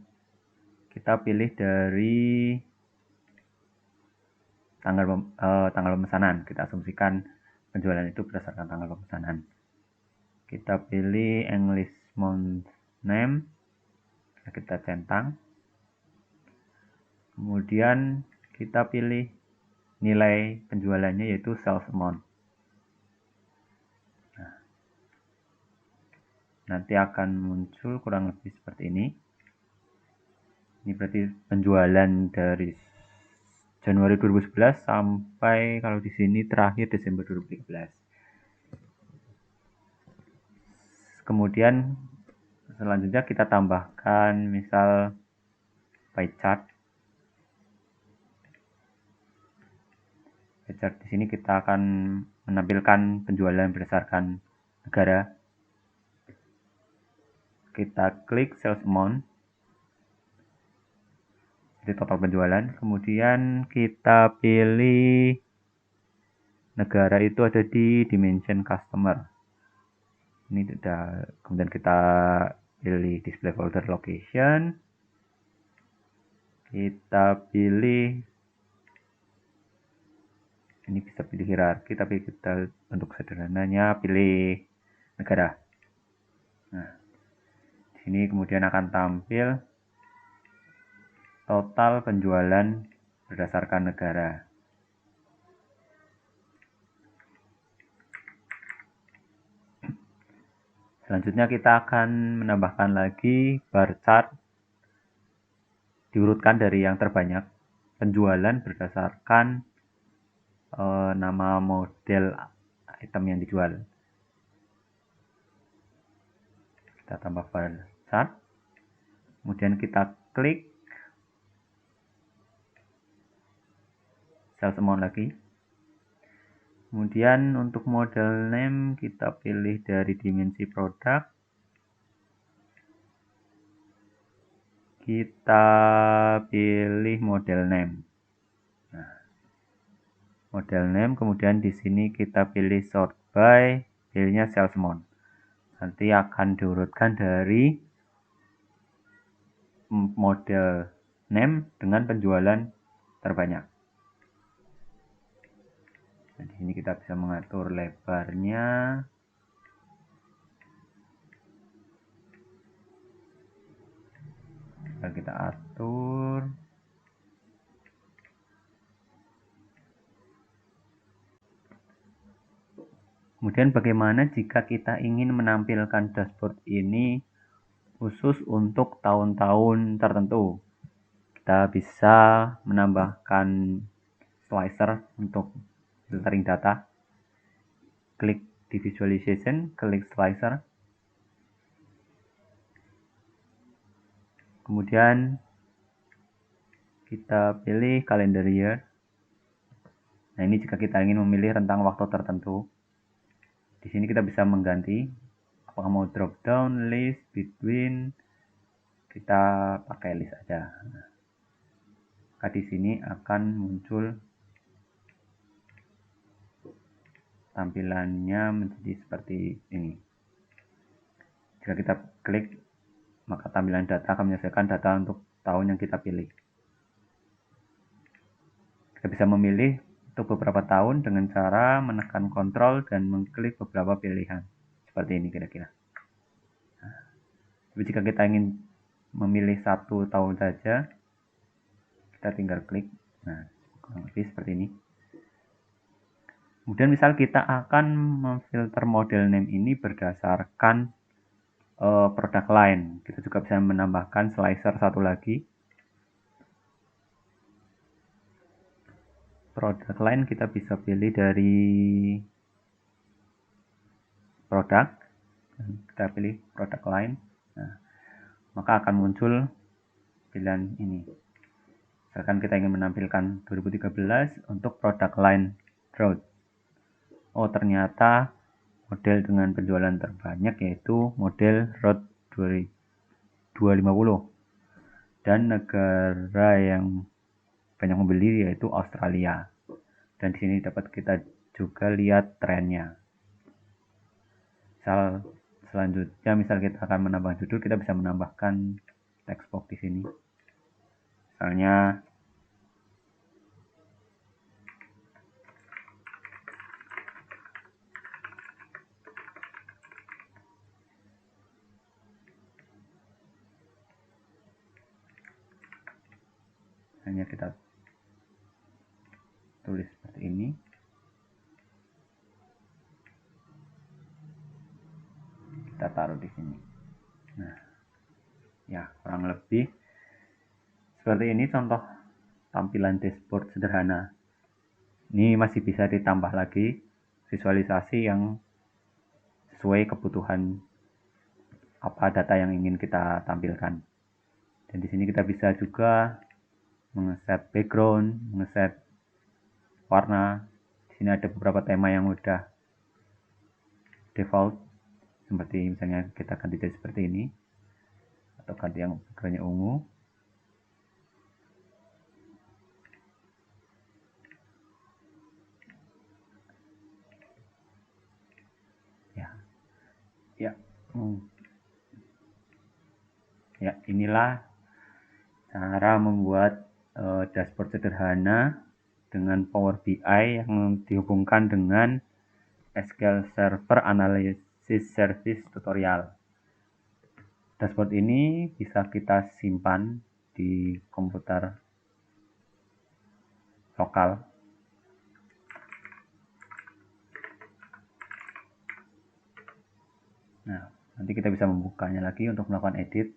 kita pilih dari tanggal pemesanan. Kita asumsikan penjualan itu berdasarkan tanggal pemesanan. Kita pilih English month name, kita centang. Kemudian kita pilih nilai penjualannya yaitu sales amount. Nah, nanti akan muncul kurang lebih seperti ini. Ini berarti penjualan dari Januari 2011 sampai kalau di sini terakhir Desember 2013. Kemudian selanjutnya kita tambahkan misal pie chart. Pie chart di sini kita akan menampilkan penjualan berdasarkan negara. Kita klik sales amount, jadi total penjualan. Kemudian kita pilih negara itu ada di dimension customer. Ini sudah. Kemudian kita pilih display folder location. Kita pilih, ini bisa pilih hierarki, tapi kita untuk sederhananya pilih negara. Nah, di sini kemudian akan tampil total penjualan berdasarkan negara. Selanjutnya kita akan menambahkan lagi bar chart, diurutkan dari yang terbanyak, penjualan berdasarkan nama model item yang dijual. Kita tambah bar chart, kemudian kita klik sales amount lagi. Kemudian untuk model name kita pilih dari dimensi produk. Kita pilih model name. Nah, model name, kemudian di sini kita pilih sort by, pilihnya sales amount. Nanti akan diurutkan dari model name dengan penjualan terbanyak. Nah, di sini kita bisa mengatur lebarnya. Kita atur. Kemudian bagaimana jika kita ingin menampilkan dashboard ini khusus untuk tahun-tahun tertentu? Kita bisa menambahkan slicer untuk filtering data. Klik di visualization, klik slicer. Kemudian kita pilih calendar year. Nah, ini jika kita ingin memilih rentang waktu tertentu, di sini kita bisa mengganti apakah mau drop down, list, between, kita pakai list aja. Maka di sini akan muncul tampilannya menjadi seperti ini. Jika kita klik, maka tampilan data akan menyelesaikan data untuk tahun yang kita pilih. Kita bisa memilih untuk beberapa tahun dengan cara menekan kontrol dan mengklik beberapa pilihan. Seperti ini kira-kira. Tapi jika kita ingin memilih 1 tahun saja, kita tinggal klik. Nah, kurang lebih seperti ini. Kemudian misal kita akan memfilter model name ini berdasarkan produk line. Kita juga bisa menambahkan slicer satu lagi. Produk line kita bisa pilih dari produk. Kita pilih produk line. Nah, maka akan muncul pilihan ini. Misalkan kita ingin menampilkan 2013 untuk produk line road. Oh, ternyata model dengan penjualan terbanyak yaitu model road 250. Dan negara yang banyak membeli yaitu Australia. Dan di sini dapat kita juga lihat trennya. Selanjutnya, misal kita akan menambah judul, kita bisa menambahkan text box di sini. Misalnya hanya kita tulis seperti ini. Kita taruh di sini. Nah, ya kurang lebih seperti ini contoh tampilan dashboard sederhana. Ini masih bisa ditambah lagi visualisasi yang sesuai kebutuhan apa data yang ingin kita tampilkan. Dan di sini kita bisa juga mengeset background, mengeset warna. Di sini ada beberapa tema yang udah default, seperti misalnya kita ganti jadi seperti ini, atau ganti yang backgroundnya ungu. Ya, inilah cara membuat dashboard sederhana dengan Power BI yang dihubungkan dengan SQL Server Analysis Service Tutorial. Dashboard ini bisa kita simpan di komputer lokal. Nah, nanti kita bisa membukanya lagi untuk melakukan edit.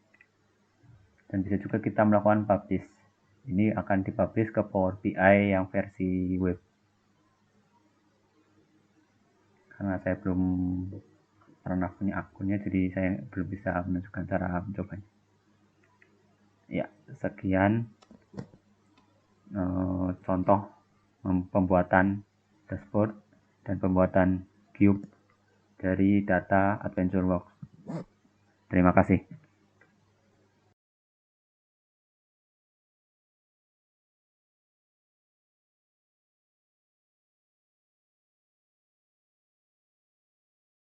Dan bisa juga kita melakukan publish. Ini akan dipublish ke Power BI yang versi web. Karena saya belum pernah punya akunnya, jadi saya belum bisa menunjukkan cara mencobanya. Ya, sekian contoh pembuatan dashboard dan pembuatan cube dari data AdventureWorks. Terima kasih.